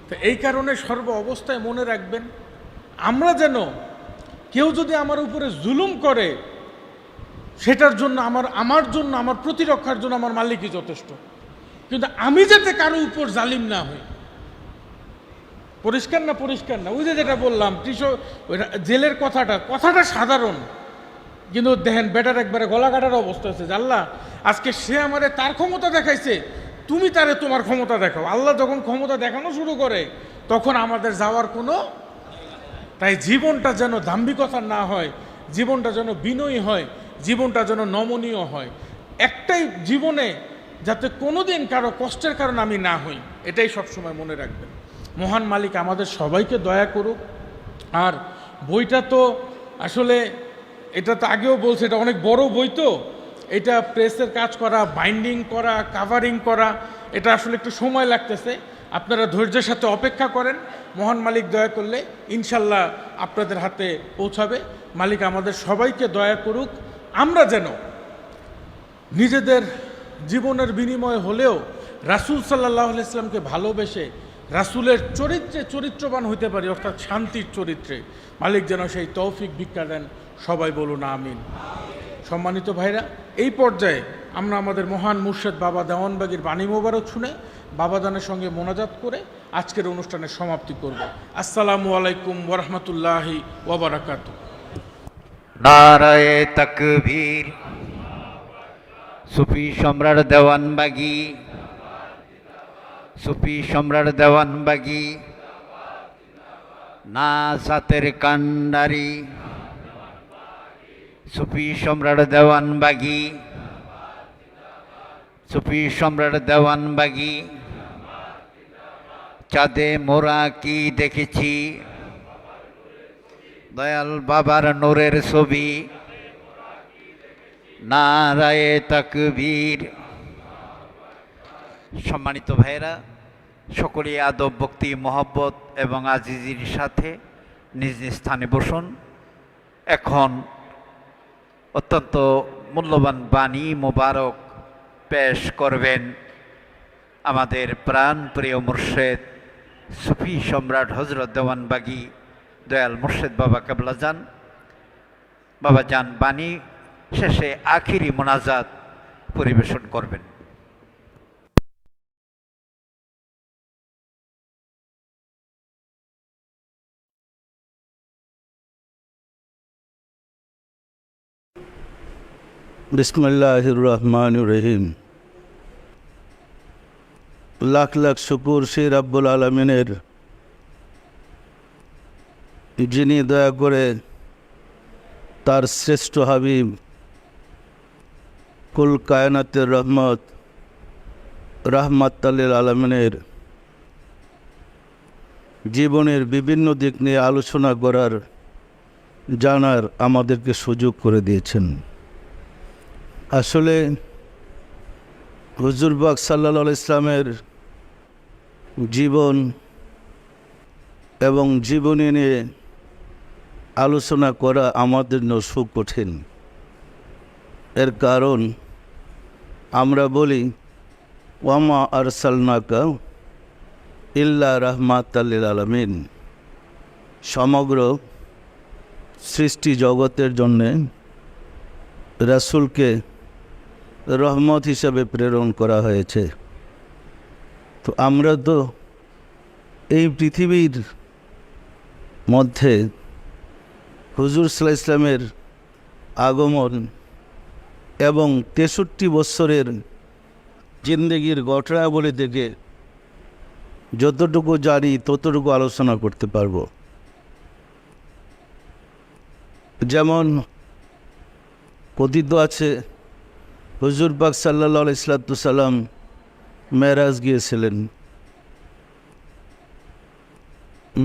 তো এই কারণে সর্ব অবস্থায় মনে রাখবেন আমরা যেন কেউ যদি আমার উপরে জুলুম করে সেটার জন্য আমার জন্য আমার প্রতিরক্ষার জন্য আমার মালিকই যথেষ্ট, কিন্তু আমি যাতে কারো উপর জালিম না হই। পরিষ্কার না? পরিষ্কার না? ওই যে যেটা বললাম কৃষক জেলের কথাটা সাধারণ, কিন্তু দেখেন বেটার একবারে গলা কাটার অবস্থা আছে যে আল্লাহ আজকে সে আমারে তার ক্ষমতা দেখাইছে, তুমি তারে তোমার ক্ষমতা দেখাও। আল্লাহ যখন ক্ষমতা দেখানো শুরু করে তখন আমাদের যাওয়ার কোনো, তাই জীবনটা যেন দাম্ভিকতা না হয়, জীবনটা যেন বিনয়ী হয়, জীবনটা যেন নমনীয় হয়। একটাই জীবনে যাতে কোনোদিন কারো কষ্টের কারণ আমি না হই, এটাই সবসময় মনে রাখবেন। মহান মালিক আমাদের সবাইকে দয়া করুক। আর বইটা তো আসলে এটা তো আগেও বলছে এটা অনেক বড় বই, তো এটা প্রেসের কাজ করা, বাইন্ডিং করা, কাভারিং করা, এটা আসলে একটু সময় লাগতেছে। আপনারা ধৈর্যের সাথে অপেক্ষা করেন, মহান মালিক দয়া করলে ইনশাল্লাহ আপনাদের হাতে পৌঁছাবে। মালিক আমাদের সবাইকে দয়া করুক, আমরা যেন নিজেদের জীবনের বিনিময় হলেও রাসূল সাল্লাল্লাহু আলাইহি ইসলামকে ভালোবেসে রাসূলের চরিত্রে চরিত্রবান হইতে পারি, অর্থাৎ শান্তির চরিত্রে। মালিক যেন সেই তৌফিক ভিক্ষা দেন, সবাই বলুন আমিন। সম্মানিত ভাইরা, এই পর্যায়ে আমরা আমাদের মহান মুর্শেদ বাবা দেওয়ানবাগীর বাণী মোবারক শুনে বাবাদানের সঙ্গে মোনাজাত করে আজকের অনুষ্ঠানের সমাপ্তি করব। আসসালামু আলাইকুম ওয়া রাহমাতুল্লাহি ওয়া বারাকাতুহু। নারায়ে তাকবীর। সুফি সম্রাট দেওয়ানবাগী, সুফি সম্রাট দেওয়ানবাগী, না জাতের কান্ডারি সুফি সম্রাট দেওয়ানবাগী সুফি সম্রাট দেওয়ানবাগী চাঁদে মোরা কি দেখেছি দয়াল বাবার নূরের ছবি নারায়ে তাকবীর। সম্মানিত ভাইয়েরা, সকলেই আদব ভক্তি মহব্বত এবং আজিজির সাথে নিজ নিজ স্থানে বসুন। এখন অত্যন্ত মূল্যবান বাণী মোবারক পেশ করবেন আমাদের প্রাণ প্রিয় মুর্শেদ সুফি সম্রাট হযরত দেওয়ানবাগী দয়াল মুর্শেদ বাবা কেবলা যান। বাবা যান বাণী শেষে আখিরি মোনাজাত পরিবেশন করবেন। বিসমিল্লাহির রহমানির রহিম। লাখ লাখ শুকুর সেই রাব্বুল আলমিনের, যিনি দয়া করে তার শ্রেষ্ঠ হাবিব কুল কায়নাতের রাহমাতুল আলমিনের জীবনের বিভিন্ন দিক নিয়ে আলোচনা করার জানার আমাদেরকে সুযোগ করে দিয়েছেন। আসলে হুজুর পাক সাল্লাল্লাহু আলাইহি ইসলামের জীবন এবং জীবনী নিয়ে আলোচনা করা আমাদের জন্য সুকঠিন। এর কারণ আমরা বলি ওয়ামা আরসালনাকা ইল্লা রাহমাতাল লিল আলামিন, সমগ্র সৃষ্টি জগতের জন্যে রাসূলকে রহমত হিসাবে প্রেরণ করা হয়েছে। তো আমরা তো এই পৃথিবীর মধ্যে হুজুর সাল্লাল্লাহু আলাইহি ইসলামের আগমন এবং 63 বছরের জিন্দেগির ঘটনাবলী থেকে যতটুকু জানি ততটুকু আলোচনা করতে পারব। যেমন কথিত আছে হুজুর পাক সাল্লাল্লাহু আলাইহি সাল্লাম মেরাজ গিয়েছিলেন।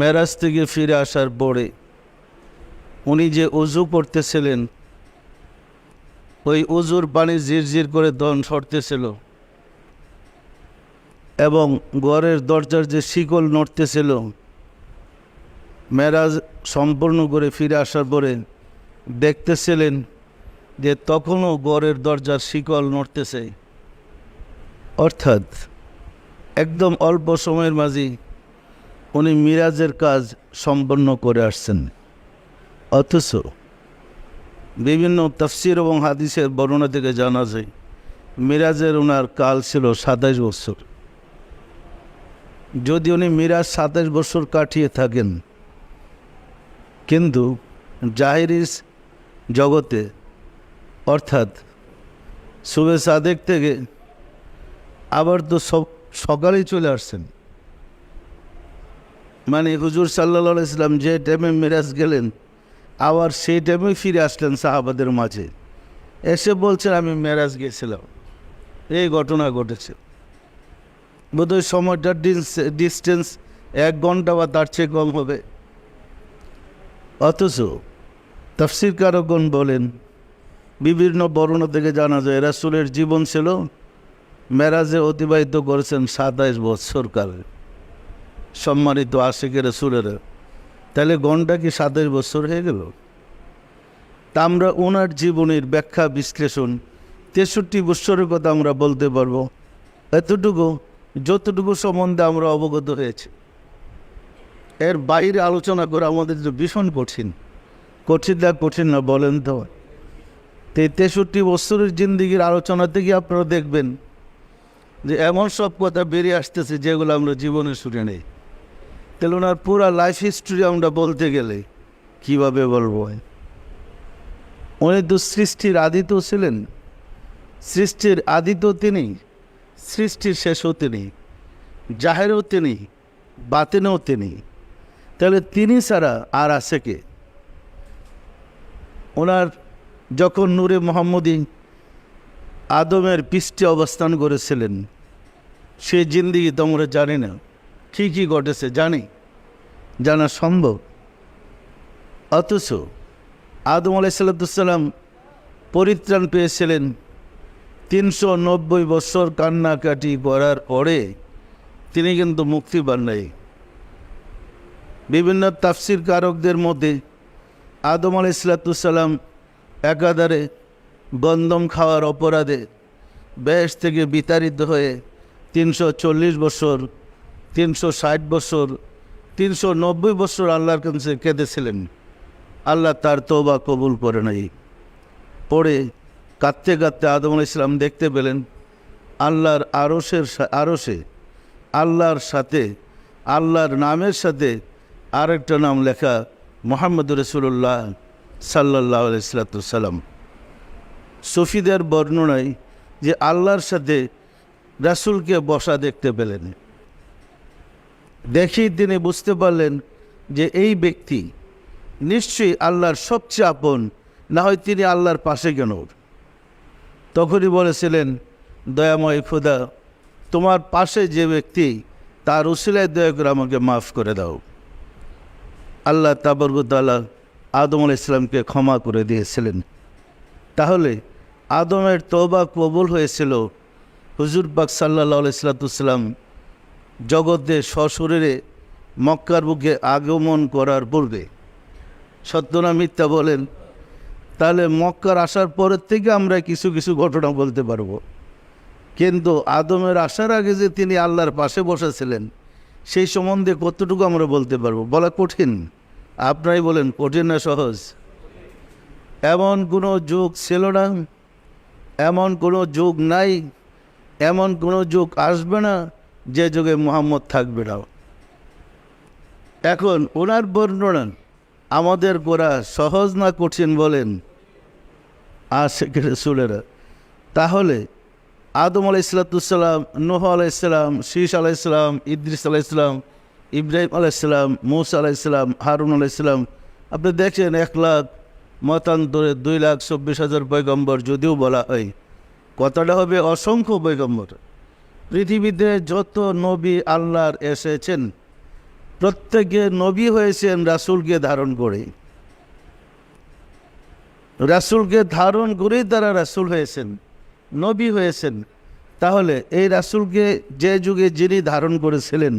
মেরাজ থেকে ফিরে আসার পরে উনি যে ওযু করতেছিলেন, ওই ওযুর পানি ঝিরঝির করে দন সরতেছিল এবং ঘরের দরজার যে শিকল নড়তেছিল, মেরাজ সম্পূর্ণ করে ফিরে আসার পরে দেখতেছিলেন যে তখনও ঘরের দরজার শিকল নড়তেছে। অর্থাৎ একদম অল্প সময়ের মাঝে উনি মিরাজের কাজ সম্পন্ন করে আসছেন। অথচ বিভিন্ন তাফসীর এবং হাদিসের বর্ণনা থেকে জানা যায় মিরাজের ওনার কাল ছিল 27 বছর। যদি উনি মিরাজ 27 বছর কাটিয়ে থাকেন, কিন্তু জাহিরি জগতে অর্থাৎ সুবে সাদেক থেকে আবার তো সকালেই চলে আসছেন। মানে হুজুর সাল্লাল্লাহু আলাইহি ইসলাম যে টাইমে মিরাজ গেলেন আবার সেই টাইমে ফিরে আসলেন সাহাবাদের মাঝে, এসে বলছেন আমি মেরাজ গিয়েছিলাম। এই ঘটনা ঘটেছে। বোধহয় সময়টার ডিস্টেন্স 1 ঘন্টা বা তার চেয়ে কম হবে। অথচ তাফসীরকারগণ বলেন, বিভিন্ন বর্ণনা থেকে জানা যায় রাসূলের জীবন ছিল মেরাজে অতিবাহিত করেছেন 27 বছর কাল। সম্মানিত আশিকের রাসূলের, তাহলে ঘন্টা কি 27 বছর হয়ে গেল? তা আমরা ওনার জীবনের ব্যাখ্যা বিশ্লেষণ 63 বছরের কথা আমরা বলতে পারবো। এতটুকু যতটুকু সম্বন্ধে আমরা অবগত হয়েছি, এর বাইরে আলোচনা করা আমাদের যে ভীষণ কঠিন। কঠিন না বলেন তো? 63 বছরের জিন্দিগির আলোচনা থেকে আপনারা দেখবেন যে এমন সব কথা বেরিয়ে আসতেছে যেগুলো আমরা জীবনে শুনে নেই। তাহলে ওনার পুরা লাইফ হিস্ট্রি আমরা বলতে গেলে কীভাবে বলবো? উনি তো সৃষ্টির আদিতেও ছিলেন, সৃষ্টির আদিতেও তিনি, সৃষ্টির শেষও তিনি, জাহেরেও তিনি, বাতিনেও তিনি। তাহলে তিনি ছাড়া আর আছে কে? ওনার যখন নূরে মোহাম্মদী আদমের পৃষ্ঠে অবস্থান করেছিলেন, সেই জিন্দিগি তো আমরা জানি না, কী কী ঘটেছে জানি, জানা সম্ভব। অথচ আদম আলাইহিসসালাম পরিত্রাণ পেয়েছিলেন 390 বছর কান্নাকাটি করার পরে, তিনি কিন্তু মুক্তি পান নাই। বিভিন্ন তাফসির কারকদের মধ্যে আদম আলাইহিসসালাম একাধারে গন্ধম খাওয়ার অপরাধে বেশ থেকে বিতাড়িত হয়ে 340 বছর, 360 বছর, 390 বছর আল্লাহর কাছে কেঁদেছিলেন। আল্লাহ তার তওবা কবুল করে নাই। পরে কাঁদতে কাঁদতে আদম আলাইহিসসালাম দেখতে পেলেন আল্লাহর আরশে আল্লাহর সাথে, আল্লাহর নামের সাথে আরেকটা নাম লেখা, মুহাম্মদুর রাসূলুল্লাহ সাল্লাল্লাহু আলাইহি সাল্লাম। সুফিদের বর্ণনায় যে আল্লাহর সাথে রাসূলকে বসা দেখতে পেলেন, দেখেই তিনি বুঝতে পারলেন যে এই ব্যক্তি নিশ্চয়ই আল্লাহর সবচেয়ে আপন, না হয় তিনি আল্লাহর পাশে কেন? তখনই বলেছিলেন, দয়াময় খোদা, তোমার পাশে যে ব্যক্তি, তার উসিলায় দয়া করে আমাকে মাফ করে দাও। আল্লাহ তাবারক ওয়া তাআলা আদম আলাইহিসসালামকে ক্ষমা করে দিয়েছিলেন। তাহলে আদমের তওবা কবুল হয়েছিল হুজুর পাক সাল্লাল্লাহু আলাইহি সাল্লাম জগতে সশরীরে মক্কার বুকে আগমন করার পূর্বে। সত্য না মিথ্যা বলেন? তাহলে মক্কার আসার পরের থেকে আমরা কিছু কিছু ঘটনা বলতে পারবো, কিন্তু আদমের আসার আগে যে তিনি আল্লাহর পাশে বসেছিলেন, সেই সম্বন্ধে কতটুকু আমরা বলতে পারবো? বলা কঠিন। আপনারাই বলেন, কঠিন না সহজ? এমন কোনো যুগ ছিল না, এমন কোনো যুগ নাই, এমন কোনো যুগ আসবে না যে যুগে মুহাম্মদ থাকবে না। এখন ওনার বর্ণনা আমাদের করা সহজ না কঠিন বলেন আশিক রাসূলেরা? তাহলে আদম আলাইহিসসালাম, নূহ আলাইহিসসালাম, শীস আলাইহিসসালাম, ইদ্রিস আলাইহিসসালাম, ইব্রাহিম আলাইহিসসালাম, মূসা আলাইহিসসালাম, হারুন আলাইহিসসালাম, আপনি দেখছেন 1 লাখ মতান্তরে 2,24,000 পয়গম্বর যদিও বলা হয়, কথাটা হবে অসংখ্য পয়গম্বর। পৃথিবীতে যত নবী আল্লাহর এসেছেন, প্রত্যেকে নবী হয়েছেন রাসূলকে ধারণ করে। রাসূলকে ধারণ করেই তারা রাসূল হয়েছেন, নবী হয়েছেন। তাহলে এই রাসূলকে যে যুগে যিনি ধারণ করেছিলেন,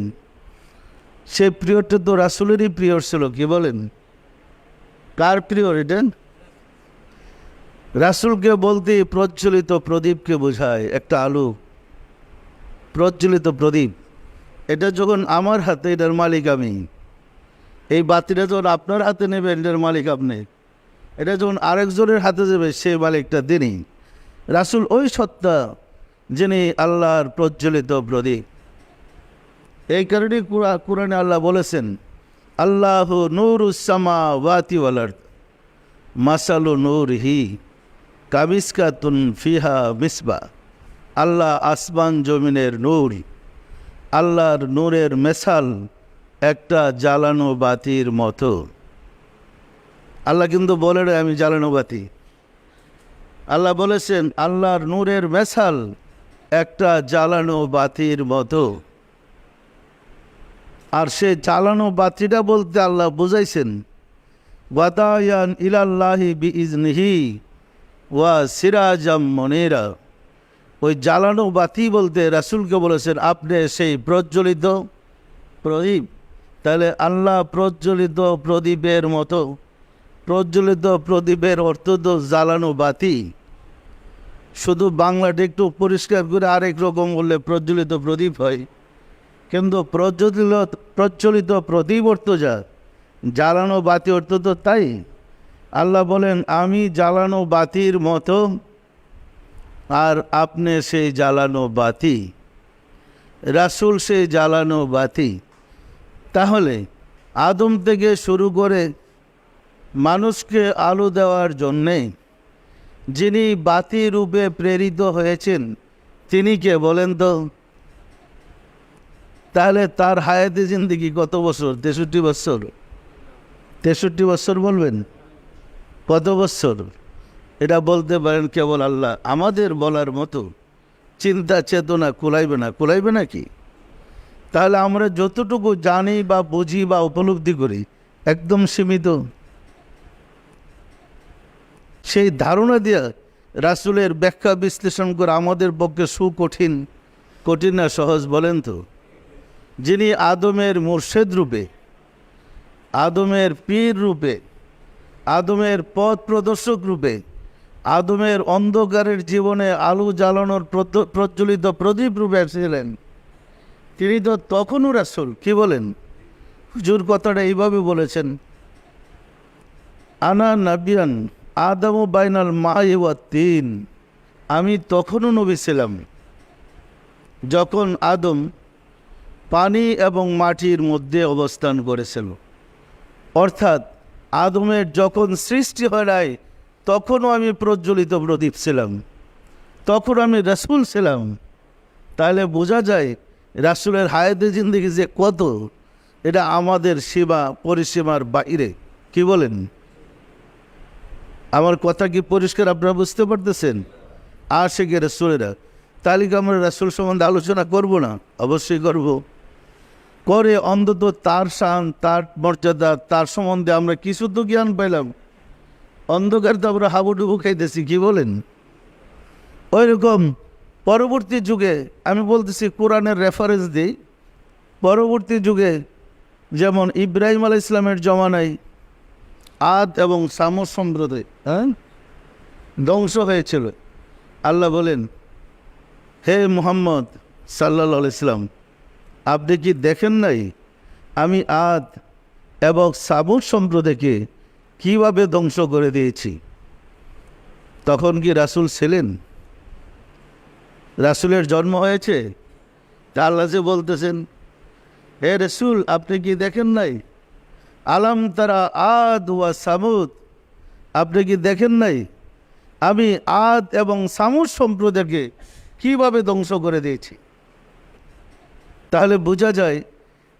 সে প্রিয়টা তো রাসূলেরই প্রিয় ছিল। কি বলেন? কার প্রিয় এটা? রাসূলকে বলতে প্রজ্বলিত প্রদীপকে বোঝায়। একটা আলো, প্রজ্বলিত প্রদীপ, এটা যখন আমার হাতে, এটার মালিক আমি। এই বাতিটা যখন আপনার হাতে নেবেন, এটার মালিক আপনি। এটা যখন আরেকজনের হাতে যাবে, সেই মালিকটা তিনি। রাসূল ওই সত্তা যিনি আল্লাহর প্রজ্বলিত প্রদীপ। এই কারণে কোরআনে আল্লাহ বলেছেন, আল্লাহু নূরুস সামাওয়াতি ওয়াল আরদ মাসালু নূরিহি কামিসকাতুন ফিহা মিসবাহ। আল্লাহ আসমান জমিনের নূর, আল্লাহর নূরের মেসাল একটা জ্বালানো বাতির মতো। আল্লাহ কিন্তু বলে না আমি জ্বালানো বাতি। আল্লাহ বলেছেন আল্লাহর নূরের মেসাল একটা জ্বালানো বাতির মতো। আর সে জ্বালানো বাতিটা বলতে আল্লাহ বুঝাইছেন ওয়াদায়ান ইলাল্লাহি বিইজনিহি ওয়া সিরাজাম মুনীরা। ওই জ্বালানো বাতি বলতে রাসূলকে বলেছেন আপনি সেই প্রজ্বলিত প্রদীপ। তাহলে আল্লাহ প্রজ্বলিত প্রদীপের মতো। প্রজ্বলিত প্রদীপের অর্থ তো জ্বালানো বাতি। শুধু বাংলাটা একটু পরিষ্কার করে আরেক রকম বললে প্রজ্বলিত প্রদীপ হয়, কিন্তু প্রজ্বলিত প্রদীপ অর্থ যা, জ্বালানো বাতি অর্থ তো তাই। আল্লাহ বলেন আমি জ্বালানো বাতির মতো, আর আপনি সেই জ্বালানো বাতি, রাসূল সেই জ্বালানো বাতি। তাহলে আদম থেকে শুরু করে মানুষকে আলো দেওয়ার জন্যে যিনি বাতি রূপে প্রেরিত হয়েছেন তিনি কে বলেন তো? তাহলে তার হায়াতে জিন্দিগি কত বছর? 63 বছর। 63 বছর বলবেন? কত বছর? এটা বলতে পারেন কেবল আল্লাহ। আমাদের বলার মতো চিন্তা চেতনা কুলাইবে নাকি? তাহলে আমরা যতটুকু জানি বা বুঝি বা উপলব্ধি করি একদম সীমিত। সেই ধারণা দিয়ে রাসূলের ব্যাখ্যা বিশ্লেষণ করে আমাদের পক্ষে সুকঠিন, কঠিন না সহজ বলেন তো? যিনি আদমের মুর্শেদ রূপে, আদমের পীর রূপে, আদমের পথ প্রদর্শক রূপে, আদমের অন্ধকারের জীবনে আলো জ্বালানোর প্রজ্বলিত প্রদীপ রূপে ছিলেন, তিনি তো তখনও রাসূল। কি বলেন? হুজুর কথাটা এইভাবে বলেছেন, আনা নাবিয়ান আদমু বাইনাল মাই ওয়া তিন। আমি তখনও নবী ছিলাম যখন আদম পানি এবং মাটির মধ্যে অবস্থান করেছিল। অর্থাৎ আদমের যখন সৃষ্টি হয় নাই তখনও আমি প্রজ্বলিত প্রদীপ ছিলাম, তখন আমি রাসূল ছিলাম। তাহলে বোঝা যায় রাসূলের হায়াতে জিন্দেগি যে কত, এটা আমাদের সীমা পরিসীমার বাইরে। কি বলেন? আমার কথা কি পরিষ্কার আপনারা বুঝতে পারতেছেন? আশিকে রাসূলেরা, তাহলে কি আমরা রাসূল সম্বন্ধে আলোচনা করব না? অবশ্যই করব। করে অন্তত তার শান, তার মর্যাদা, তার সম্বন্ধে আমরা কিছু তো জ্ঞান পাইলাম। অন্ধকার তো আমরা হাবুডুবু খাইতেছি। কি বলেন? ওই রকম পরবর্তী যুগে আমি বলতেছি, কোরআনের রেফারেন্স দিই, পরবর্তী যুগে যেমন ইব্রাহিম আলাইহিস সালামের জমানায় আদ এবং সামুদ সম্প্রদায় ধ্বংস হয়েছিল। আল্লাহ বলেন, হে মুহাম্মদ সাল্লাল্লাহু আলাইহি সাল্লাম, আপনি কি দেখেন নাই আমি আদ এবং সামুদ সম্প্রদায়কে কীভাবে ধ্বংস করে দিয়েছি? তখন কি রাসূল ছিলেন? রাসূলের জন্ম হয়েছে? তা আল্লাহ যে বলতেছেন, হে রাসূল আপনি কি দেখেন নাই? আলাম তারা আদ ওয়া সামুদ, আপনি কি দেখেন নাই আমি আদ এবং সামুদ সম্প্রদায়কে কীভাবে ধ্বংস করে দিয়েছি? তাহলে বোঝা যায়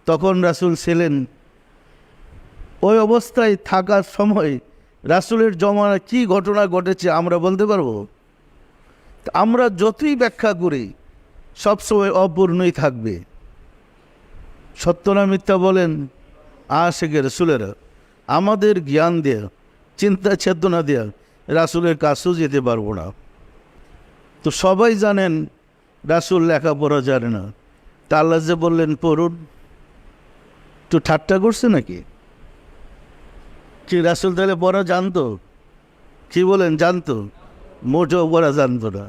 তখন রাসূল ছিলেন। ওই অবস্থায় থাকার সময় রাসূলের জমানায় কী ঘটনা ঘটেছে আমরা বলতে পারবো? আমরা যতই ব্যাখ্যা করি সবসময় অপূর্ণই থাকবে। সত্য না মিথ্যা বলেন? আশিকে রাসূলেরা আমাদের জ্ঞান দেয়া, চিন্তা চেতনা দেয়া রাসূলের কাছেও যেতে পারবো না। তো সবাই জানেন রাসূল লেখাপড়া জানে না, তা আল্লাহ যে বললেন পড়ুন, তো ঠাট্টা করছে নাকি? কি রাসূল তাহলে পড়া জানতো? কি বলেন? জানতো? মোটেও পড়া জানতো না,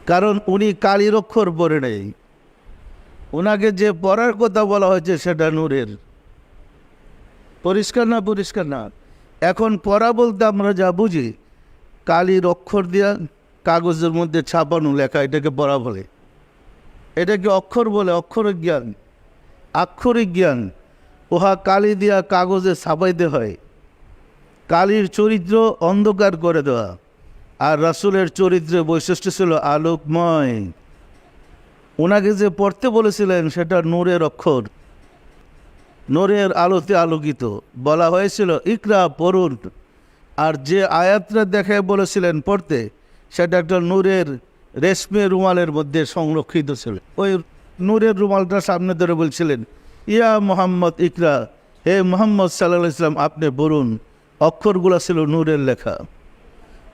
কারণ উনি কালির অক্ষর পড়ে নেই। ওনাকে যে পড়ার কথা বলা হয়েছে সেটা নূরের। পরিষ্কার না? পরিষ্কার না? এখন পড়া বলতে আমরা যা বুঝি কালির অক্ষর দিয়া কাগজের মধ্যে ছাপানো লেখা, এটাকে পড়া বলে। এটাকে অক্ষর বলে, অক্ষরিক জ্ঞান, আক্ষরিক জ্ঞান। উহা কালি দিয়া কাগজে ছাপাইতে হয়। কালির চরিত্র অন্ধকার করে দেওয়া, আর রাসূলের চরিত্রের বৈশিষ্ট্য ছিল আলোকময়। ওনাকে যে পড়তে বলেছিলেন সেটা নূরের অক্ষর, নূরের আলোতে আলোকিত। বলা হয়েছিল ইকরা, পড়ুন। আর যে আয়াতটা দেখায় বলেছিলেন পড়তে, সেটা একটা নূরের রেশমে রুমালের মধ্যে সংরক্ষিত ছিল। ওই নূরের রুমালটা সামনে ধরে বলছিলেন, ইয়া মুহাম্মদ ইকরা, হে মুহাম্মদ সাল্লাল্লাহু আলাইহি ওয়াসাল্লাম আপনি পড়ুন। অক্ষরগুলো ছিল নূরের লেখা।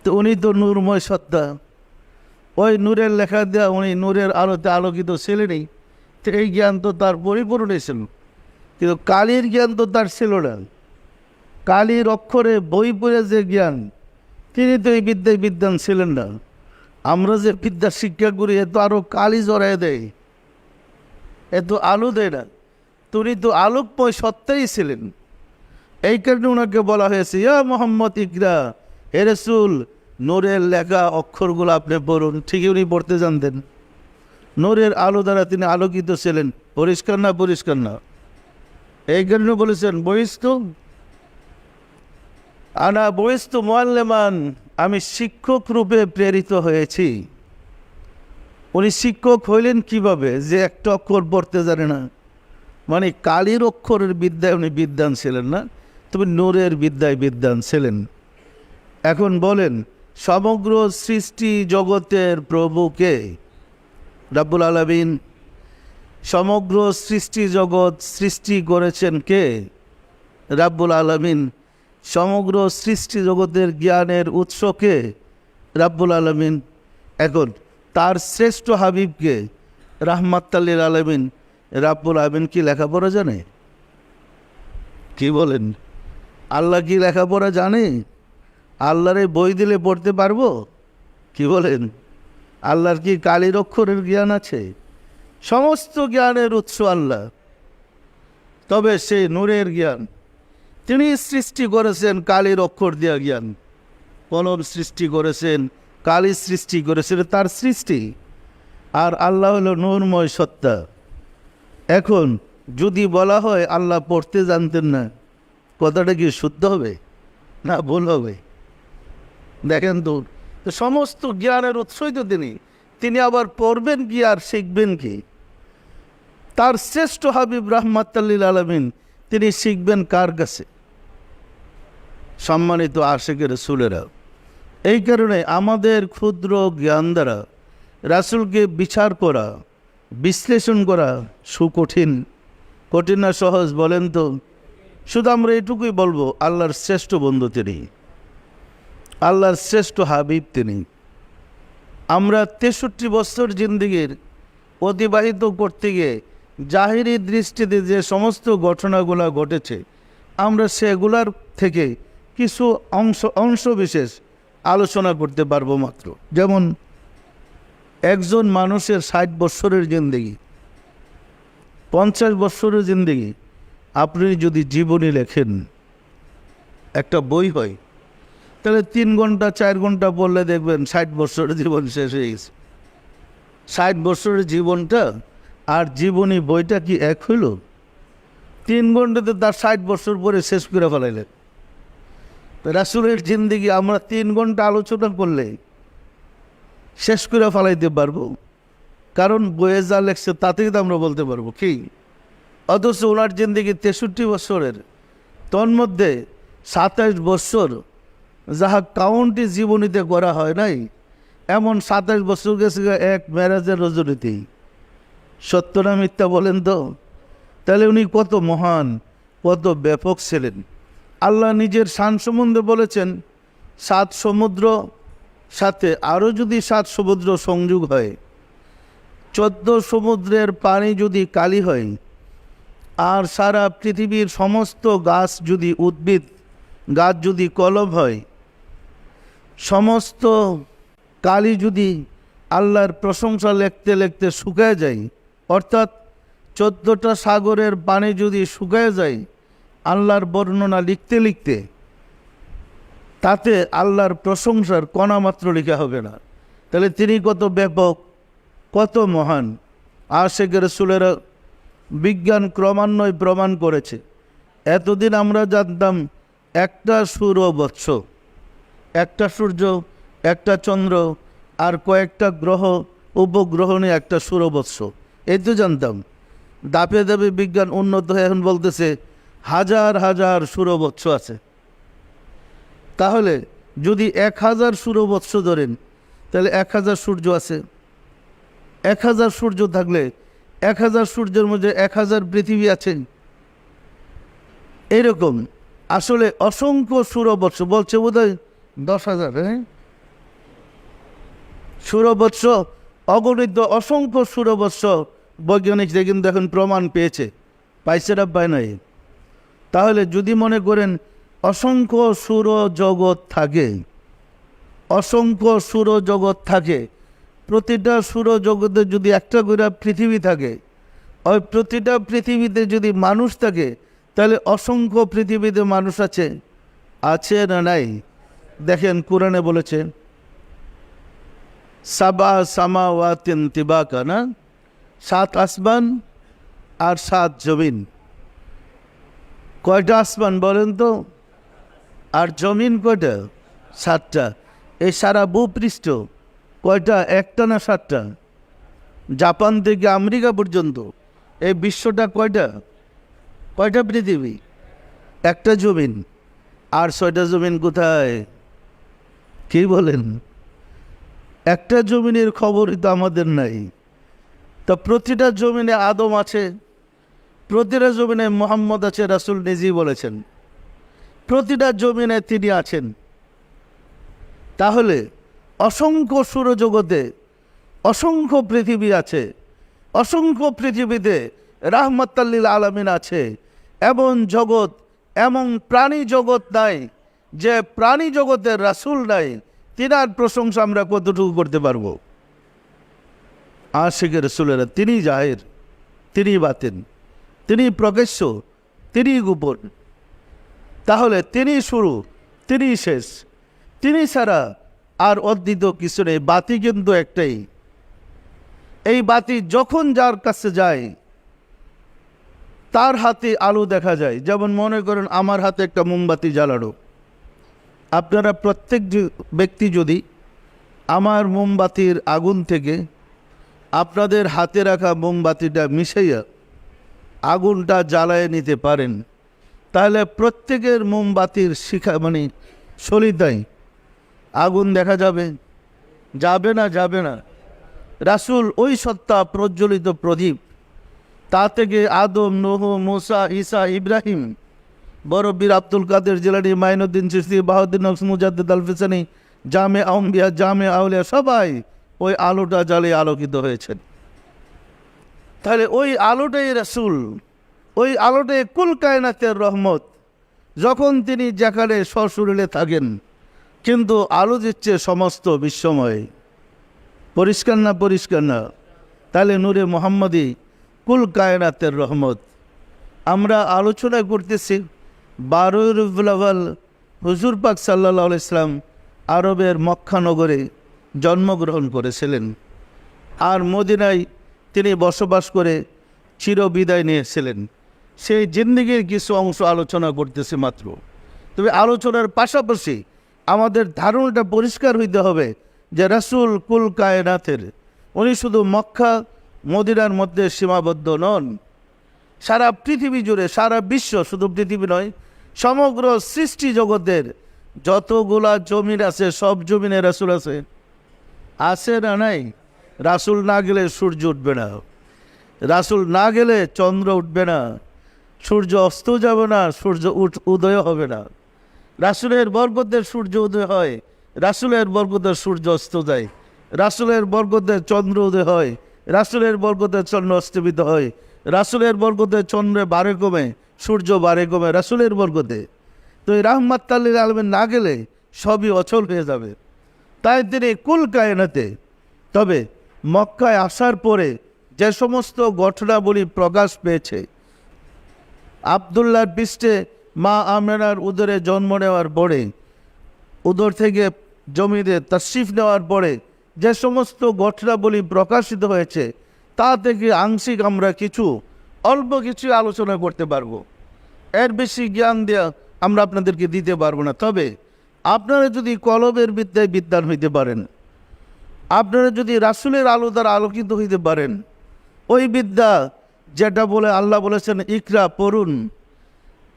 তো উনি তো নূরময় সত্তা, ওই নূরের লেখা দেওয়া, উনি নূরের আলোতে আলোকিত ছিলেনই। তো এই জ্ঞান তো তার পরিপূর্ণই ছিল, কিন্তু কালির জ্ঞান তো তার ছিল না। কালির অক্ষরে বই পড়ে যে জ্ঞান, তিনি তো এই বিদ্যায় বিদ্যান ছিলেন না। আমরা যে বিদ্যা শিক্ষা করি এত আরও কালি জড়াই দেয়, এত আলো দেয় না। তিনি তো আলোকময় সত্তাই ছিলেন। এই কারণে ওনাকে বলা হয়েছে ইয়া মুহাম্মদ ইকরা, হে রাসূল নূরের লেখা অক্ষরগুলো আপনি পড়ুন। ঠিকই উনি পড়তে জানতেন, নূরের আলো দ্বারা তিনি আলোকিত ছিলেন। পরিষ্কার না? পরিষ্কার না? এই কারণে বলেছেন বহিস্তু আনা বহিস্তু মুআল্লিমান, আমি শিক্ষক রূপে প্রেরিত হয়েছি। উনি শিক্ষক হইলেন কিভাবে, যে একটা অক্ষর পড়তে জানে না, মানে কালির অক্ষরের বিদ্যায় উনি বিদ্বান ছিলেন না, তবে নূরের বিদ্যায় বিদ্বান ছিলেন। এখন বলেন, সমগ্র সৃষ্টি জগতের প্রভুকে? রাব্বুল আলামিন। সমগ্র সৃষ্টি জগৎ সৃষ্টি করেছেন কে? রাব্বুল আলামিন। সমগ্র সৃষ্টি জগতের জ্ঞানের উৎস কে? রাব্বুল আলামিন। এখন তার শ্রেষ্ঠ হাবিবকে রাহমাতাল্লিল আলামিন রাব্বুল আলামিন কি লেখাপড়া জানে? কি বলেন? আল্লাহ কি লেখাপড়া জানে? আল্লাহরে বই দিলে পড়তে পারবো? কি বলেন? আল্লাহর কি কালির অক্ষরের জ্ঞান আছে? সমস্ত জ্ঞানের উৎস আল্লাহ, তবে সেই নূরের জ্ঞান। তিনি সৃষ্টি করেছেন কালির অক্ষর দিয়া জ্ঞান, কলম সৃষ্টি করেছেন, কালি সৃষ্টি করেছেন, তার সৃষ্টি। আর আল্লাহ হলো নূরময় সত্তা। এখন যদি বলা হয় আল্লাহ পড়তে জানতেন না, কথাটা কি শুদ্ধ হবে না ভুল হবে? দেখেন তো, সমস্ত জ্ঞানের উৎসই তো তিনি আবার পড়বেন কি আর শিখবেন কি? তার শ্রেষ্ঠ হাবিব রাহমাতাল্লিল আলামিন তিনি শিখবেন কার কাছে? সম্মানিত আশিক রাসূলেরা। এই কারণে আমাদের ক্ষুদ্র জ্ঞান দ্বারা রাসূলকে বিচার করা, বিশ্লেষণ করা সুকঠিন। কঠিন না সহজ বলেন তো? শুধু আমরা এটুকুই বলবো, আল্লাহর শ্রেষ্ঠ বন্ধু তিনি, আল্লাহর শ্রেষ্ঠ হাবিব তিনি। আমরা 63 বছর জিন্দেগির অতিবাহিত করতে গিয়ে জাহিরি দৃষ্টিতে যে সমস্ত ঘটনাগুলো ঘটেছে, আমরা সেগুলার থেকে কিছু অংশ বিশেষ আলোচনা করতে পারবো মাত্র। যেমন একজন মানুষের 60 বছরের জিন্দেগি, 50 বছরের জিন্দেগি আপনি যদি জীবনী লেখেন, একটা বই হয়, তাহলে 3 ঘন্টা 4 ঘন্টা পড়লে দেখবেন 60 বছরের জীবন শেষ হয়ে গেছে। 60 বছরের জীবনটা আর জীবনী বইটা কি এক হইল? 3 ঘন্টাতে তার 60 বছর পরে শেষ করে ফেলাইলেন। রাসূলের জিন্দেগি আমরা 3 ঘন্টা আলোচনা করলে শেষ করে ফেলাইতে পারবো, কারণ বইয়ে যা লেখছে তাতেই তো আমরা বলতে পারবো কি। অথচ ওনার জিন্দেগি 63 বছরের, তন্মধ্যে 27 বছর যাহা কাউন্টি জীবনীতে করা হয় নাই, এমন 27 বছর গেছে এক মেরাজের রজনীতেই। সত্য না মিথ্যা বলেন তো? তাহলে উনি কত মহান, কত ব্যাপক ছিলেন। আল্লাহ নিজের শান সম্বন্ধে বলেছেন, 7 সমুদ্র সাথে আরও যদি 7 সমুদ্র সংযোগ হয়, 14 সমুদ্রের পানি যদি কালি হয়, আর সারা পৃথিবীর সমস্ত গাছ যদি উদ্ভিদ গাছ যদি কলম হয়, সমস্ত কালি যদি আল্লাহর প্রশংসা লিখতে লিখতে শুকায় যায়, অর্থাৎ 14টা সাগরের পানি যদি শুকায় যায় আল্লাহর বর্ণনা লিখতে লিখতে, তাতে আল্লাহর প্রশংসার কণামাত্র লেখা হবে না। তাহলে তিনি কত ব্যাপক, কত মহান। আশিক রাসূলেরা বিজ্ঞান ক্রমান্বয়ে প্রমাণ করেছে। এতদিন আমরা জানতাম একটা সূর্যবৎসর, একটা সূর্য, একটা চন্দ্র আর কয়েকটা গ্রহ উপগ্রহ নিয়ে একটা সূর্যবৎসর, এই তো জানতাম। ধাপে ধাপে বিজ্ঞান উন্নত হয়ে এখন বলতেছে হাজার হাজার সূর্যবৎসর আছে। তাহলে যদি 1000 সূর্যবৎসর ধরেন, তাহলে 1000 সূর্য আছে। 1000 সূর্য থাকলে 1000 সূর্যের মধ্যে 1000 পৃথিবী আছে। এইরকম আসলে অসংখ্য সূর্যবৎসর, বলছে বোধহয় 10,000, হ্যাঁ সূর্যবৎসর, অগণিত অসংখ্য সূর্যবৎসর বৈজ্ঞানিকরা কিন্তু এখন প্রমাণ পাইছে না, পায় নাই। তাহলে যদি মনে করেন অসংখ্য সৌরজগৎ থাকে, অসংখ্য সৌরজগৎ থাকে, প্রতিটা সৌরজগতে যদি একটা করে পৃথিবী থাকে, ওই প্রতিটা পৃথিবীতে যদি মানুষ থাকে, তাহলে অসংখ্য পৃথিবীতে মানুষ আছে না নাই? দেখেন কোরআনে বলেছে সাবা সামাওয়াতিন তিবাকা, না 7 আসমান আর 7 জমিন। কয়টা আসমান বলেন তো? আর জমিন কয়টা? 7টা। এই সারা ভূপৃষ্ঠ কয়টা? একটা না 7টা? জাপান থেকে আমেরিকা পর্যন্ত এই বিশ্বটা কয়টা কয়টা পৃথিবী? একটা জমিন। আর 6টা জমিন কোথায়? কি বলেন? একটা জমিনের খবরই তো আমাদের নাই। তা প্রতিটা জমিনে আদম আছে, প্রতিটা জমিনে মোহাম্মদ আছে, রাসূল নিজেই বলেছেন প্রতিটা জমিনে তিনি আছেন। তাহলে অসংখ্য সৌরজগতে অসংখ্য পৃথিবী আছে, অসংখ্য পৃথিবীতে রাহমাতাল্লিল আলামিন আছে। এমন জগৎ, এমন প্রাণী জগৎ নাই যে প্রাণী জগতের রাসূল নাই। তিনার প্রশংসা আমরা কতটুকু করতে পারবো? আশিকের রাসূলেরা তিনি জাহির, তিনি বাতিন, তিনি প্রকাশ্য, তিনি গোপন। তাহলে তিনি শুরু, তিনি শেষ, তিনি ছাড়া আর অদ্বিতীয় কিছু নেই। বাতি কিন্তু একটাই। এই বাতি যখন যার কাছে যায় তার হাতে আলো দেখা যায়। যেমন মনে করেন আমার হাতে একটা মোমবাতি জ্বালানো, আপনারা প্রত্যেক ব্যক্তি যদি আমার মোমবাতির আগুন থেকে আপনাদের হাতে রাখা মোমবাতিটা মিশাইয়া আগুনটা জ্বালায় নিতে পারেন, তাহলে প্রত্যেকের মোমবাতির শিখা মানে সলিতায় আগুন দেখা যাবে? যাবে না, যাবে না। রাসূল ওই সত্তা প্রজ্বলিত প্রদীপ। তা থেকে আদম, নূহ, মুসা, ঈসা, ইব্রাহিম, বড় বীর আব্দুল কাদের জিলানী, মাইনুদ্দিন চিশতি, বাহাউদ্দিন নকশ, মুজাদ্দিদ আল ফিসানি, জামে আম্বিয়া, জামে আউলিয়া সবাই ওই আলোটা জ্বালিয়ে আলোকিত হয়েছেন। তাহলে ওই আলোটাই রাসূল, ওই আলোটাই কুল কায়নাতের রহমত। যখন তিনি যেখানে সশরীরে থাকেন, কিন্তু আলো দিচ্ছে সমস্ত বিশ্বময়। পরিষ্কার না? পরিষ্কার না? তাহলে নূরে মুহাম্মদী কুল কায়নাতের রহমত। আমরা আলোচনা করতেছি 12 রবিউল আউয়াল হুজুর পাক সাল্লাল্লাহু আলাইহি সাল্লাম আরবের মক্কা নগরে জন্মগ্রহণ করেছিলেন, আর মদিনায় তিনি বসবাস করে চিরবিদায় নিয়েছিলেন। সেই জিন্দেগির কিছু অংশ আলোচনা করতেছি মাত্র। তবে আলোচনার পাশাপাশি আমাদের ধারণাটা পরিষ্কার হইতে হবে যে রাসূল কুল কায়নাতের, উনি শুধু মক্কা মদিনার মধ্যে সীমাবদ্ধ নন। সারা পৃথিবী জুড়ে, সারা বিশ্ব, শুধু পৃথিবী নয়, সমগ্র সৃষ্টি জগতের যতগুলা জমিন আছে সব জমিনে রাসূল আছে। আছে না নাই? রাসূল না গেলে সূর্য উঠবে না, রাসূল না গেলে চন্দ্র উঠবে না, সূর্য অস্ত যাবে না, সূর্য উদয় হবে না। রাসূলের বরকতে সূর্য উদয় হয়, রাসূলের বরকতে সূর্য অস্ত যায়, রাসূলের বরকতে চন্দ্র উদয় হয়, রাসূলের বরকতে চন্দ্র অস্তমিত হয়, রাসূলের বরকতে চন্দ্রে বারে কমে, সূর্য বারে কমে, রাসূলের বরকতে। তো এই রাহমাতাল্লিল আলামিন না গেলে সবই অচল হয়ে যাবে। তাই তিনি কুল কায়নাতে। তবে মক্কায় আসার পরে যে সমস্ত ঘটনাবলী প্রকাশ পেয়েছে, আবদুল্লাহর পৃষ্ঠে মা আমেনার উদরে জন্ম নেওয়ার পরে, উদর থেকে জমিতে তাশরিফ নেওয়ার পরে যে সমস্ত ঘটনাবলী প্রকাশিত হয়েছে, তা থেকে আংশিক আমরা অল্প কিছু আলোচনা করতে পারবো। এর বেশি জ্ঞান দেওয়া আমরা আপনাদেরকে দিতে পারবো না। তবে আপনারা যদি কলবের বিদ্যায় বিদ্বান হইতে পারেন, আপনারা যদি রাসূলের আলো দ্বারা আলোকিত হইতে পারেন, ওই বিদ্যা যেটা বলে আল্লাহ বলেছেন ইকরা, পড়ুন,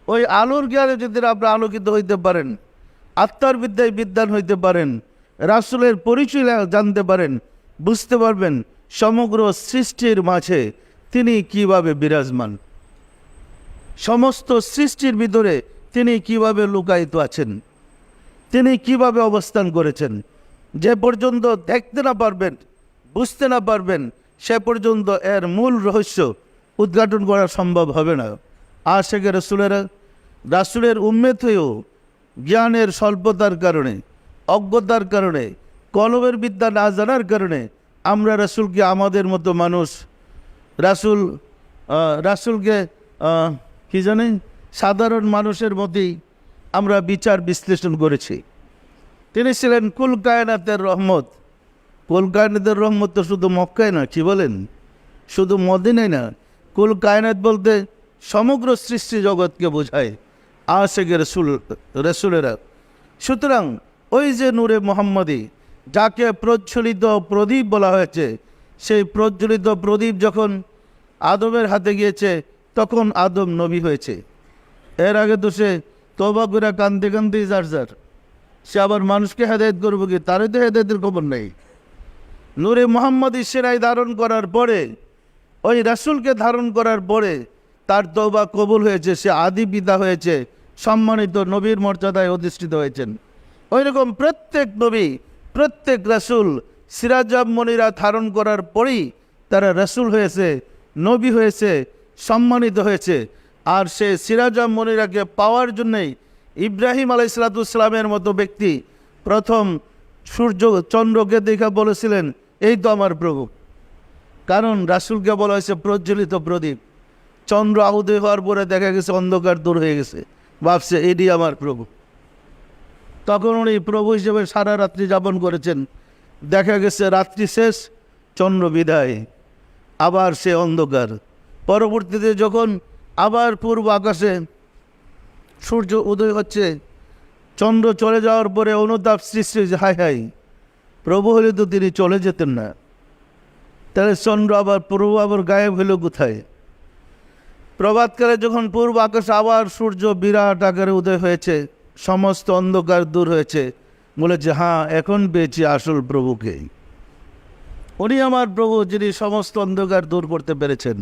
ওই আলোর জ্ঞানে যদি আপনারা আলোকিত হইতে পারেন, আত্মার বিদ্যায় বিদ্বান হইতে পারেন, রাসূলের পরিচয় জানতে পারেন, বুঝতে পারবেন সমগ্র সৃষ্টির মাঝে তিনি কিভাবে বিরাজমান, সমস্ত সৃষ্টির ভিতরে তিনি কিভাবে লুকায়িত আছেন, তিনি কিভাবে অবস্থান করেছেন। যে পর্যন্ত দেখতে না পারবেন, বুঝতে না পারবেন, সে পর্যন্ত এর মূল রহস্য উদ্ঘাটন করা সম্ভব হবে না। আশিকে রাসূলেরা রাসূলের উম্মত হয়েও জ্ঞানের স্বল্পতার কারণে, অজ্ঞতার কারণে, কলবের বিদ্যা না জানার কারণে আমরা রাসূলকে, আমাদের মতো মানুষ রাসূলকে কি জানেন, সাধারণ মানুষের মতোই আমরা বিচার বিশ্লেষণ করেছি। তিনি ছিলেন কুল কায়নাতের রহমত। কুল কায়নাতের রহমত তো শুধু মক্কায় না, কি বলেন, শুধু মদিনায় না। কুল কায়নাত বলতে সমগ্র সৃষ্টি জগৎকে বোঝায় আশিকে রাসূলেরা। সুতরাং ওই যে নূরে মুহাম্মদী, যাকে প্রজ্বলিত প্রদীপ বলা হয়েছে, সেই প্রজ্বলিত প্রদীপ যখন আদমের হাতে গিয়েছে তখন আদম নবী হয়েছে। এর আগে তো সে তওবা করে কান্দতে কান্দতেই যার সে আবার মানুষকে হেদায়েত করবো কি? তারই তো হেদায়েতের খবর নেই। নূরে মোহাম্মদী সেরাই ধারণ করার পরে, ওই রাসূলকে ধারণ করার পরে তার তওবা কবুল হয়েছে, সে আদি পিতা হয়েছে, সম্মানিত নবীর মর্যাদায় অধিষ্ঠিত হয়েছেন। ওই রকম প্রত্যেক নবী, প্রত্যেক রাসূল সিরাজাম মনিরা ধারণ করার পরেই তারা রাসূল হয়েছে, নবী হয়েছে, সম্মানিত হয়েছে। আর সে সিরাজাম মনিরাকে পাওয়ার জন্যই ইব্রাহিম আলাইহিসসালামের মতো ব্যক্তি প্রথম সূর্য চন্দ্রকে দেখা বলেছিলেন, এই তো আমার প্রভু। কারণ রাসূলকে বলা হয়েছে প্রজ্বলিত প্রদীপ। চন্দ্র আহুতি হওয়ার পরে দেখা গেছে অন্ধকার দূর হয়ে গেছে, ভাবছে এটি আমার প্রভু। তখন উনি প্রভু হিসেবে সারা রাত্রি যাপন করেছেন। দেখা গেছে রাত্রি শেষ, চন্দ্র বিদায়, আবার সে অন্ধকার। পরবর্তীতে যখন আবার পূর্ব আকাশে সূর্য উদয় হচ্ছে, চন্দ্র চলে যাওয়ার পরে অনুতাপ সৃষ্টি হয়েছে, হাই হাই, প্রভু হলে তো তিনি চলে যেতেন না, তাহলে চন্দ্র আবার প্রভু আবার গায়েব হইল কোথায়? প্রভাতকালে যখন পূর্ব আকাশে আবার সূর্য বিরাট আকারে উদয় হয়েছে, সমস্ত অন্ধকার দূর হয়েছে, বলেছে হ্যাঁ এখন পেয়েছি আসল প্রভুকে। উনি আমার প্রভু, যিনি সমস্ত অন্ধকার দূর করতে পেরেছেন।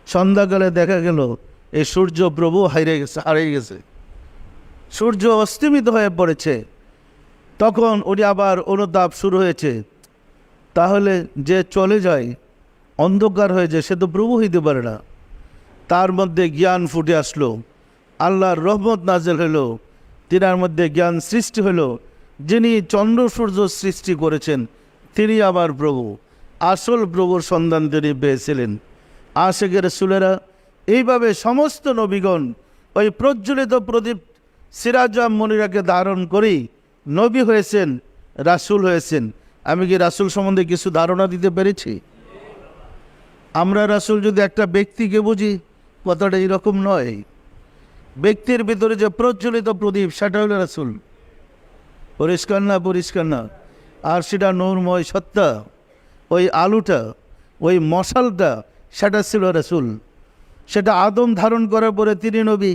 সন্ধ্যাকালে দেখা গেল এই সূর্য প্রভু হারিয়ে গেছে, সূর্য অস্তমিত হয়ে পড়েছে। তখন উনি আবার অনুতাপ শুরু হয়েছে, তাহলে যে চলে যায়, অন্ধকার হয়ে যায়, সে তো প্রভু হইতে পারে না। তার মধ্যে জ্ঞান ফুটে আসলো, আল্লাহর রহমত নাজেল হলো, তিনার মধ্যে জ্ঞান সৃষ্টি হলো। যিনি চন্দ্র সূর্য সৃষ্টি করেছেন তিনি আমার প্রভু, আসল প্রভুর সন্ধান তিনি পেয়েছিলেন। আশিকের রাসূলেরা এইভাবে সমস্ত নবীগণ ওই প্রজ্বলিত প্রদীপ সিরাজাম মনিরাকে ধারণ করেই নবী হয়েছেন, রাসূল হয়েছেন। আমি কি রাসূল সম্বন্ধে কিছু ধারণা দিতে পেরেছি? আমরা রাসূল যদি একটা ব্যক্তিকে বুঝি, কথাটা এরকম নয়। ব্যক্তির ভিতরে যে প্রজ্বলিত প্রদীপ, সেটা হলো রাসূল। পরিষ্কার না? পরিষ্কার না? আর সেটা নূরময় সত্তা, ওই আলুটা, ওই মশালটা, সেটা ছিল রাসূল। সেটা আদম ধারণ করার পরে তিনি নবী,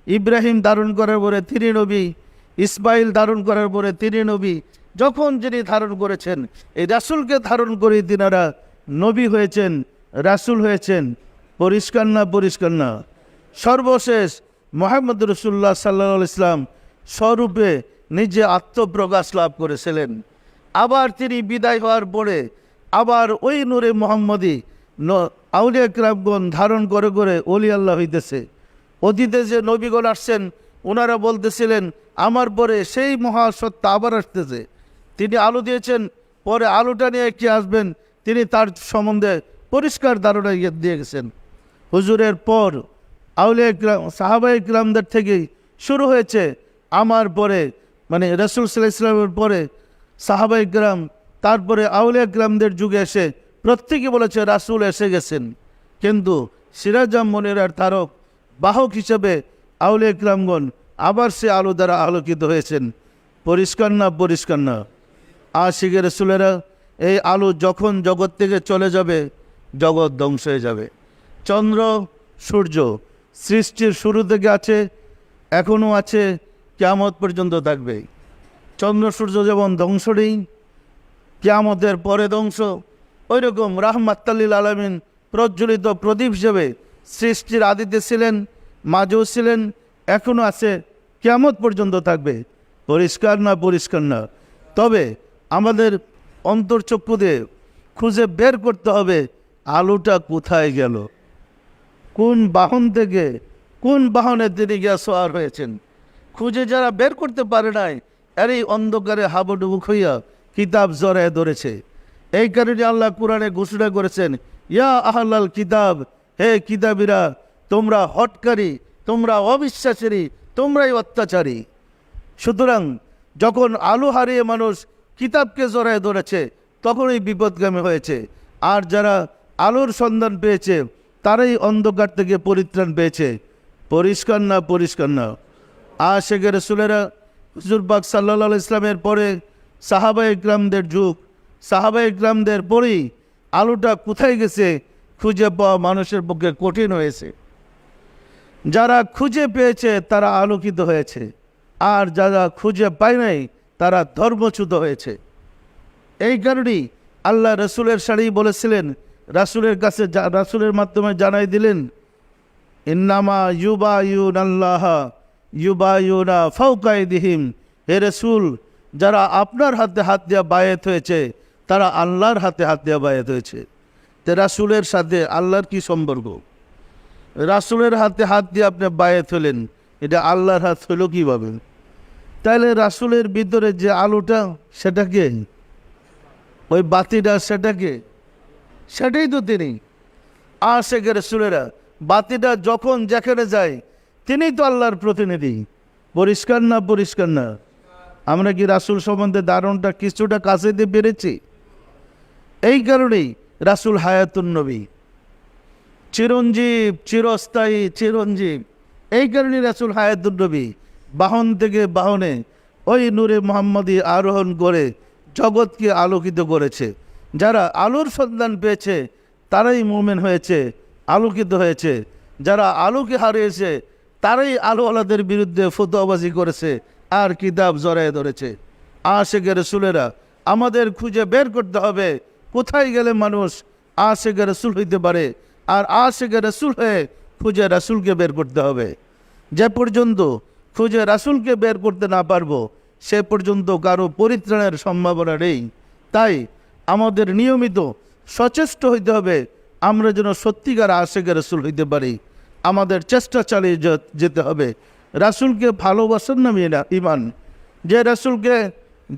ইব্রাহিম ধারণ করার পরে তিনি নবী, ইসমাইল ধারণ করার পরে তিনি নবী। যখন যিনি ধারণ করেছেন, এই রাসূলকে ধারণ করে তিনারা নবী হয়েছেন, রাসূল হয়েছেন। পরিষ্কার না? পরিষ্কার না? সর্বশেষ মুহাম্মদ রাসূলুল্লাহ সাল্লাল্লাহু আলাইহি ইসলাম স্বরূপে নিজে আত্মপ্রকাশ লাভ করেছিলেন। আবার তিনি বিদায় হওয়ার পরে আবার ওই নূরে মুহাম্মদী আউলিয়া কিরামগণ ধারণ করে করে ওলি আল্লাহ হইতেছে। অতীতে যে নবীগণ আসছেন, ওনারা বলতেছিলেন আমার পরে সেই মহাসত্তা আবার আসতেছে। তিনি আলো দিয়েছেন, পরে আলোটা নিয়ে কে আসবেন তিনি তার সম্বন্ধে পরিষ্কার ধারণা দিয়ে গেছেন। হুজুরের পর আউলিয়া কিরাম, সাহাবায়ে কিরামদের থেকেই শুরু হয়েছে। আমার পরে মানে রাসূল সাল্লাল্লাহু আলাইহি ওয়াসাল্লামের পরে সাহাবায়ে কিরাম, তারপরে আউলিয়া কিরামদের যুগে এসে প্রত্যেকে বলেছে রাসূল এসে গেছেন। কিন্তু সিরাজাম মনিরার তারক বাহক হিসেবে আউলিয়া কিরামগণ আবার সে আলো দ্বারা আলোকিত হয়েছেন। পরিষ্কার না? পরিষ্কার না? আশিকের রাসূলেরা এই আলো যখন জগৎ থেকে চলে যাবে, জগৎ ধ্বংস হয়ে যাবে। চন্দ্র সূর্য সৃষ্টির শুরু থেকে আছে, এখনও আছে, কিয়ামত পর্যন্ত থাকবে। চন্দ্র সূর্য যেমন ধ্বংস নেই, কিয়ামতের পরে ধ্বংস, ওই রকম রাহমাতাল লিল আলামিন প্রজ্বলিত প্রদীপ হিসেবে সৃষ্টির আদিতে ছিলেন, মাঝেও ছিলেন, এখনও আছে, কিয়ামত পর্যন্ত থাকবে। পরিষ্কার না? পরিষ্কার না? তবে আমাদের অন্তর্চক্ষু দিয়ে খুঁজে বের করতে হবে আলোটা কোথায় গেল, কোন বাহন থেকে, কোন বাহনে তিনি গিয়া সওয়ার হয়েছেন। খুঁজে যারা বের করতে পারে নাই, এরই অন্ধকারে হাবুডুবু হইয়া কিতাব জড়ায় ধরেছে। এই কারণে আল্লাহ কোরআনে ঘোষণা করেছেন, ইয়া আহলাল কিতাব, হে কিতাবীরা, তোমরা হটকারী, তোমরা অবিশ্বাসী, তোমরাই অত্যাচারী। সুতরাং যখন আলো হারিয়ে মানুষ কিতাবকে জড়ায় ধরেছে, তখনই বিপদগামী হয়েছে। আর যারা আলোর সন্ধান পেয়েছে, তারাই অন্ধকার থেকে পরিত্রাণ পেয়েছে। পরিষ্কার না? পরিষ্কার না? আশিকের রাসূলেরা হুজুর পাক সাল্লাল্লাহু আলাইহি ইসলামের পরে সাহাবায়ে কিরামদের যুগ, সাহাবায়ে কিরামদের পরেই আলোটা কোথায় গেছে খুঁজে পাওয়া মানুষের পক্ষে কঠিন হয়েছে। যারা খুঁজে পেয়েছে তারা আলোকিত হয়েছে, আর যারা খুঁজে পায় নাই তারা ধর্মচ্যুত হয়েছে। এই কারণেই আল্লাহ রসুলের সাড়েই বলেছিলেন, রাসুলের কাছে রাসুলের মাধ্যমে জানাই দিলেন, ইন্নামা ইউবায়ুন আল্লাহ ইউবায়ুনা ফাওকা আইদিহিম, হে রসুল, যারা আপনার হাতে হাত দিয়া বায়াত হয়েছে তারা আল্লাহর হাতে হাত দিয়া বায়াত হয়েছে। তো রাসুলের সাথে আল্লাহর কি সম্পর্ক? রাসুলের হাতে হাত দিয়ে আপনি বায়াত হলেন, এটা আল্লাহর হাত হইল কীভাবে? তাহলে রাসুলের ভিতরে যে আলোটা সেটাকে, ওই বাতিটা সেটাকে, সেটাই তো তিনি। আশেকে রাসূলেরা বাতিটা যখন যেখানে যায় তিনিই তো আল্লাহর প্রতিনিধি। পরিষ্কার না? পরিষ্কার না? আমরা কি রাসূল সম্বন্ধে ধারণটা কিছুটা কাছে দিয়ে পেরেছি? এই কারণেই রাসূল হায়াতুন নবী, চিরঞ্জীব, চিরস্থায়ী চিরঞ্জীব। এই কারণেই রাসূল হায়াতুন নবী বাহন থেকে বাহনে ওই নূরে মুহাম্মদী আরোহণ করে জগৎকে আলোকিত করেছে। যারা আলোর সন্ধান পেয়েছে তারাই মুমিন হয়েছে, আলোকিত হয়েছে। যারা আলোকে হারিয়েছে তারাই আলোওয়ালাদের বিরুদ্ধে ফতোয়াবাজি করেছে আর কিতাব জড়ায় ধরেছে। আশেকে রাসূলেরা আমাদের খুঁজে বের করতে হবে কোথায় গেলে মানুষ আশেকে রাসূল হইতে পারে, আর আশেকে রাসূল হয়ে খুঁজে রাসূলকে বের করতে হবে। যে পর্যন্ত খুঁজে রাসূলকে বের করতে না পারবো সে পর্যন্ত কারো পরিত্রাণের সম্ভাবনা নেই। তাই আমাদের নিয়মিত সচেষ্ট হইতে হবে আমরা যেন সত্যিকার আশেকে রাসূল হইতে পারি। আমাদের চেষ্টা চালিয়ে যেতে হবে। রাসূলকে ভালোবাসার নামই ইমান। যে রাসূলকে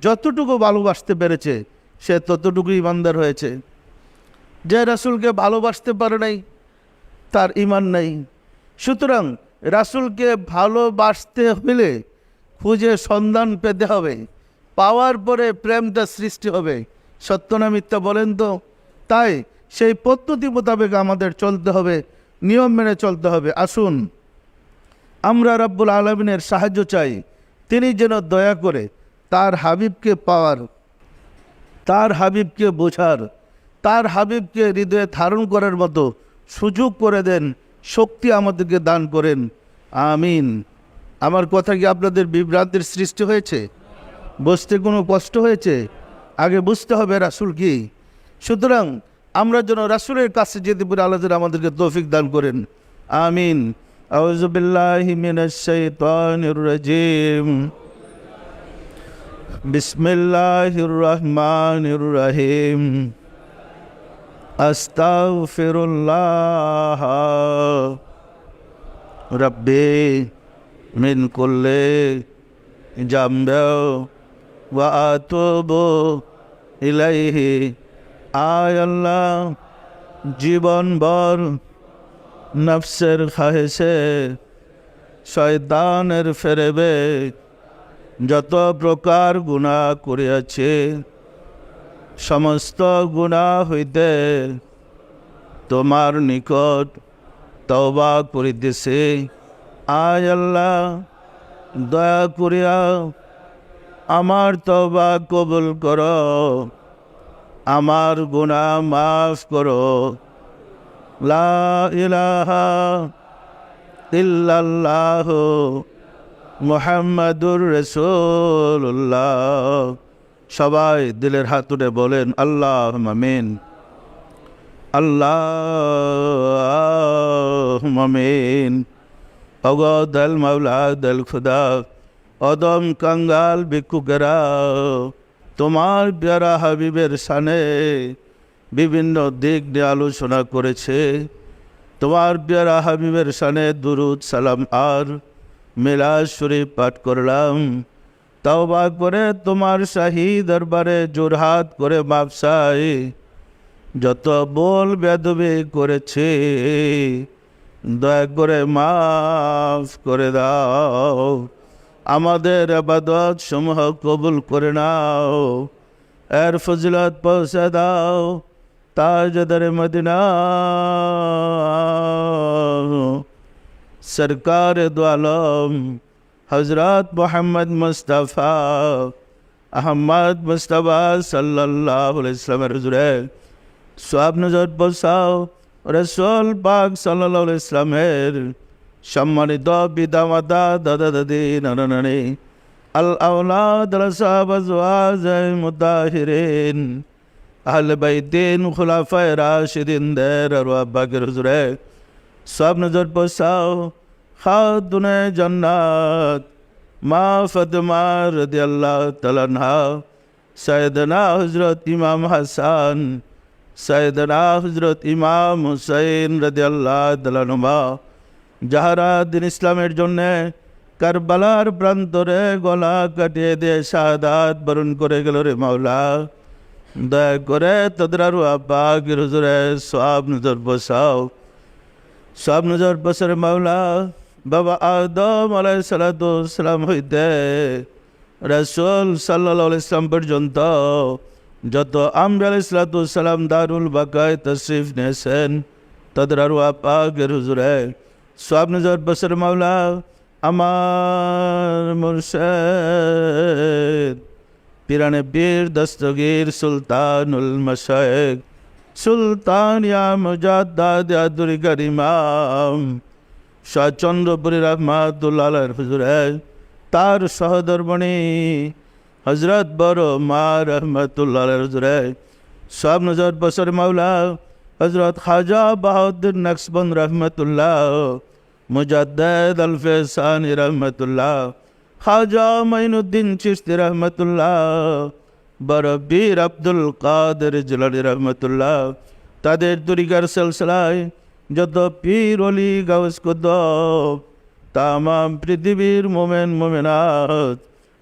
যতটুকু ভালোবাসতে পেরেছে সে ততটুকু ইমানদার হয়েছে। যে রাসূলকে ভালোবাসতে পারে নাই তার ইমান নাই। সুতরাং রাসূলকে ভালোবাসতে হলে খুঁজে সন্ধান পেতে হবে, পাওয়ার পরে প্রেমটা সৃষ্টি হবে। সত্য না মিথ্যা বলেন তো? তাই সেই পদ্ধতি মোতাবেক আমাদের চলতে হবে, নিয়ম মেনে চলতে হবে। আসুন আমরা রব্বুল আলামিনের সাহায্য চাই, তিনি যেন দয়া করে তার হাবিবকে পাওয়ার, তার হাবিবকে বোঝার, তার হাবিবকে হৃদয়ে ধারণ করার মতো সুযোগ করে দেন, শক্তি আমাদেরকে দান করেন। আমিন। আমার কথা কি আপনাদের বিভ্রান্তির সৃষ্টি হয়েছে? বুঝতে কোনো কষ্ট হয়েছে? আগে বুঝতে হবে রাসূল কি। সুতরাং আমরা যেন রাসূলের কাছে যেতে পারি, আল্লাহ যেন আমাদেরকে তৌফিক দান করেন। আমিন। আউযু বিল্লাহি মিনাশ শাইতানির রাজিম। বিসমিল্লাহির রহমানির রহিম। আস্তাগফিরুল্লাহ রাব্বি মিন কুল্লি জামবি ওয়া আতুবু ইলাইহি। আয় আল্লাহ, জীবনভর নফসের খাহেশে শয়তানের ফেরেবে যত প্রকার গুনাহ করিয়াছে সমস্ত গুনাহ হইতে তোমার নিকট তওবা করিতেছি। আয় আল্লাহ, দয়া করিয়া আমার তওবা কবুল করো, আমার গুনাহ মাফ করো। লা ইলাহা ইল্লাল্লাহ মুহাম্মাদুর রাসূলুল্লাহ। সবাই দিলের হাত তুলে বলেন আল্লাহুম্মা আমিন, আল্লাহুম্মা আমিন। ওগো দল মাওলা দল খুদা, অদম কাঙ্গাল ভিক্ষুকেরা তোমার প্যারা হাবিবের শানে বিভিন্ন দিক নিয়ে আলোচনা করেছে। তোমার প্যারা হাবিবের শানে দুরুদ সালাম আর মিলাদ শরীফ পাঠ করলাম। তওবা করে তোমার শাহী দরবারে জোরহাত করে মাফ চাই। যত বল বেদবি করেছে দয়া করে মাফ করে দাও। আমাদের ইবাদত সমূহ কবুল করে নাও, এর ফজিলত পৌঁছে দাও তাজদার মদিনা সরকার দু আলম হজরত মোহাম্মদ মুস্তাফা আহমদ মুস্তাফা সাল্লাল্লাহু আলাইহি ওয়াসাল্লামের হুজুরে সব নজর বসাও রসুল পাক সাল্লাল্লাহু আলাইহি ইসলামের সম্মানিত পিতামাতা দাদা দাদি নানা নানি আল আওলাদ রাসাব আজওয়াজ মুতাহিরিন আহলে বাইতিন খুলাফায়ে রাশিদিন দের আরওয়াহ পাকের হুজুরে সব নজর বসাও খাতুনে জান্নাত মা ফাতেমা রাদিয়াল্লাহু তাআলা আনহা সৈয়দনা হযরত ইমাম হাসান সৈয়দনা হযরত ইমাম হুসাইন রাদিয়াল্লাহু তাআলা আনহুমা যাহারা দিন ইসলামের জন্যে কারবালার প্রান্তরে গলা কাটিয়ে দিয়ে শাহাদাত বরণ করে গেল রে মাওলা, দয়া করে তাদের আরওয়াহ পাকের হুজুরে সব নজর বসাও। সব নজর বসার মাওলা বাবা আদম আলাইহিস সালাতু ওয়াস সালাম হইতে রাসূল সাল্লাল্লাহু আলাইহি ইসলাম পর্যন্ত যত আম্বিয়া আলাইহিস সালাতু ওয়াস সালাম দারুল বাকায় তশরিফ নিয়েছেন তাদের আরওয়াহ পাকের হুজুরে সব নজর বসার মাওলা আমার মুর্শিদ পিরানে পীর দস্তগীর সুলতানুল মাশায়েখ সুলতান ইয়া মুজাদ্দাদ ইয়া দুরগার ইমাম শাহ চন্দ্রপুরী রহমাতুল্লাহ আলাইহির হুজুরে তার সহধর্মণী হযরত বড় মা রহমাতুল্লাহ আলাইহির হুজুরে সব নজর বসর মাওলা হযরত খাজা বাহাউদ্দিন নকশবন্দ রহমাতুল্লাহ মুজাদ্দিদ আল-ফিসানি রহমাতুল্লাহ খাজা মাইনুদ্দিন চিশতি রহমাতুল্লাহ বড় বীর আব্দুল কাদের জিলানী রহমাতুল্লাহ তাদের তরিকার সিলসিলায় যত পীর ওলি গাউস কুতুব তামাম পৃথিবীর মোমেন মোমেনাত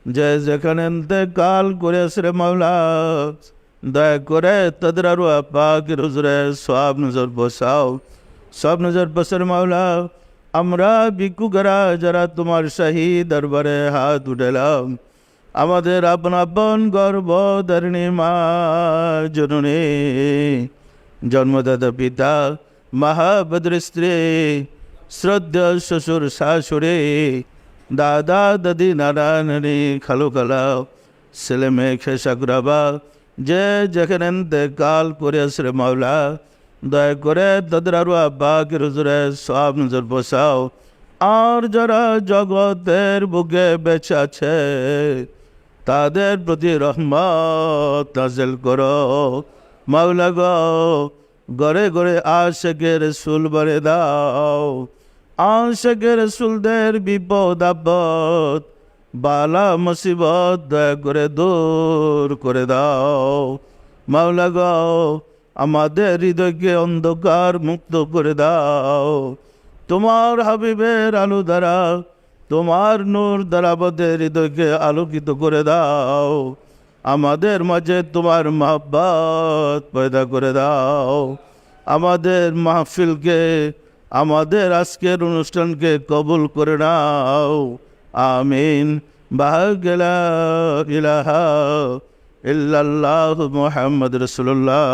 যে যেখানে ইন্তেকাল করেছে রে মাওলা দয়া করে তাদের আরওয়াহ পাকের হুজুরে সব নজর বসাও। সব নজর বসার মাওলা আমরা ভিক্ষুকেরা যারা তোমার শাহী দরবারে হাত উঠালাম আমাদের আপন আপন গর্ভধারিণী মা জননী জন্মদাতা পিতা মহাভদ্র স্ত্রী শ্রদ্ধা শ্বশুর শাশুড়ি দাদা দাদি নানা নানি খালু খালা ছেলে মেয়ে খেসাকুরাবা যে যেখানে ইন্তেকাল করে আসরে মাওলা দয়া করে তাদের আরওয়াহ পাকের হুজুরে সব নজর বসাও। আর যারা জগতের বুকে বেঁচে আছে তাদের প্রতি রহমত নাযিল করো মাওলা গো, ঘরে ঘরে আশিকে রাসূল বাড়িয়ে দাও, আশিকে রাসূলদের বিপদ আপদ বালা মুসিবত দয়া করে দূর করে দাও মাওলা গো, আমাদের হৃদয়কে অন্ধকার মুক্ত করে দাও তোমার হাবিবের আলো দ্বারা তোমার নূর দ্বারা আমাদের হৃদয়কে আলোকিত করে দাও, আমাদের মাঝে তোমার মহব্বত পয়দা করে দাও, আমাদের মাহফিলকে আমাদের আজকের অনুষ্ঠানকে কবুল করে নাও আমিন। বাহাগলা ইলাহা ইল্লাল্লাহু মুহাম্মদ রাসূলুল্লাহ।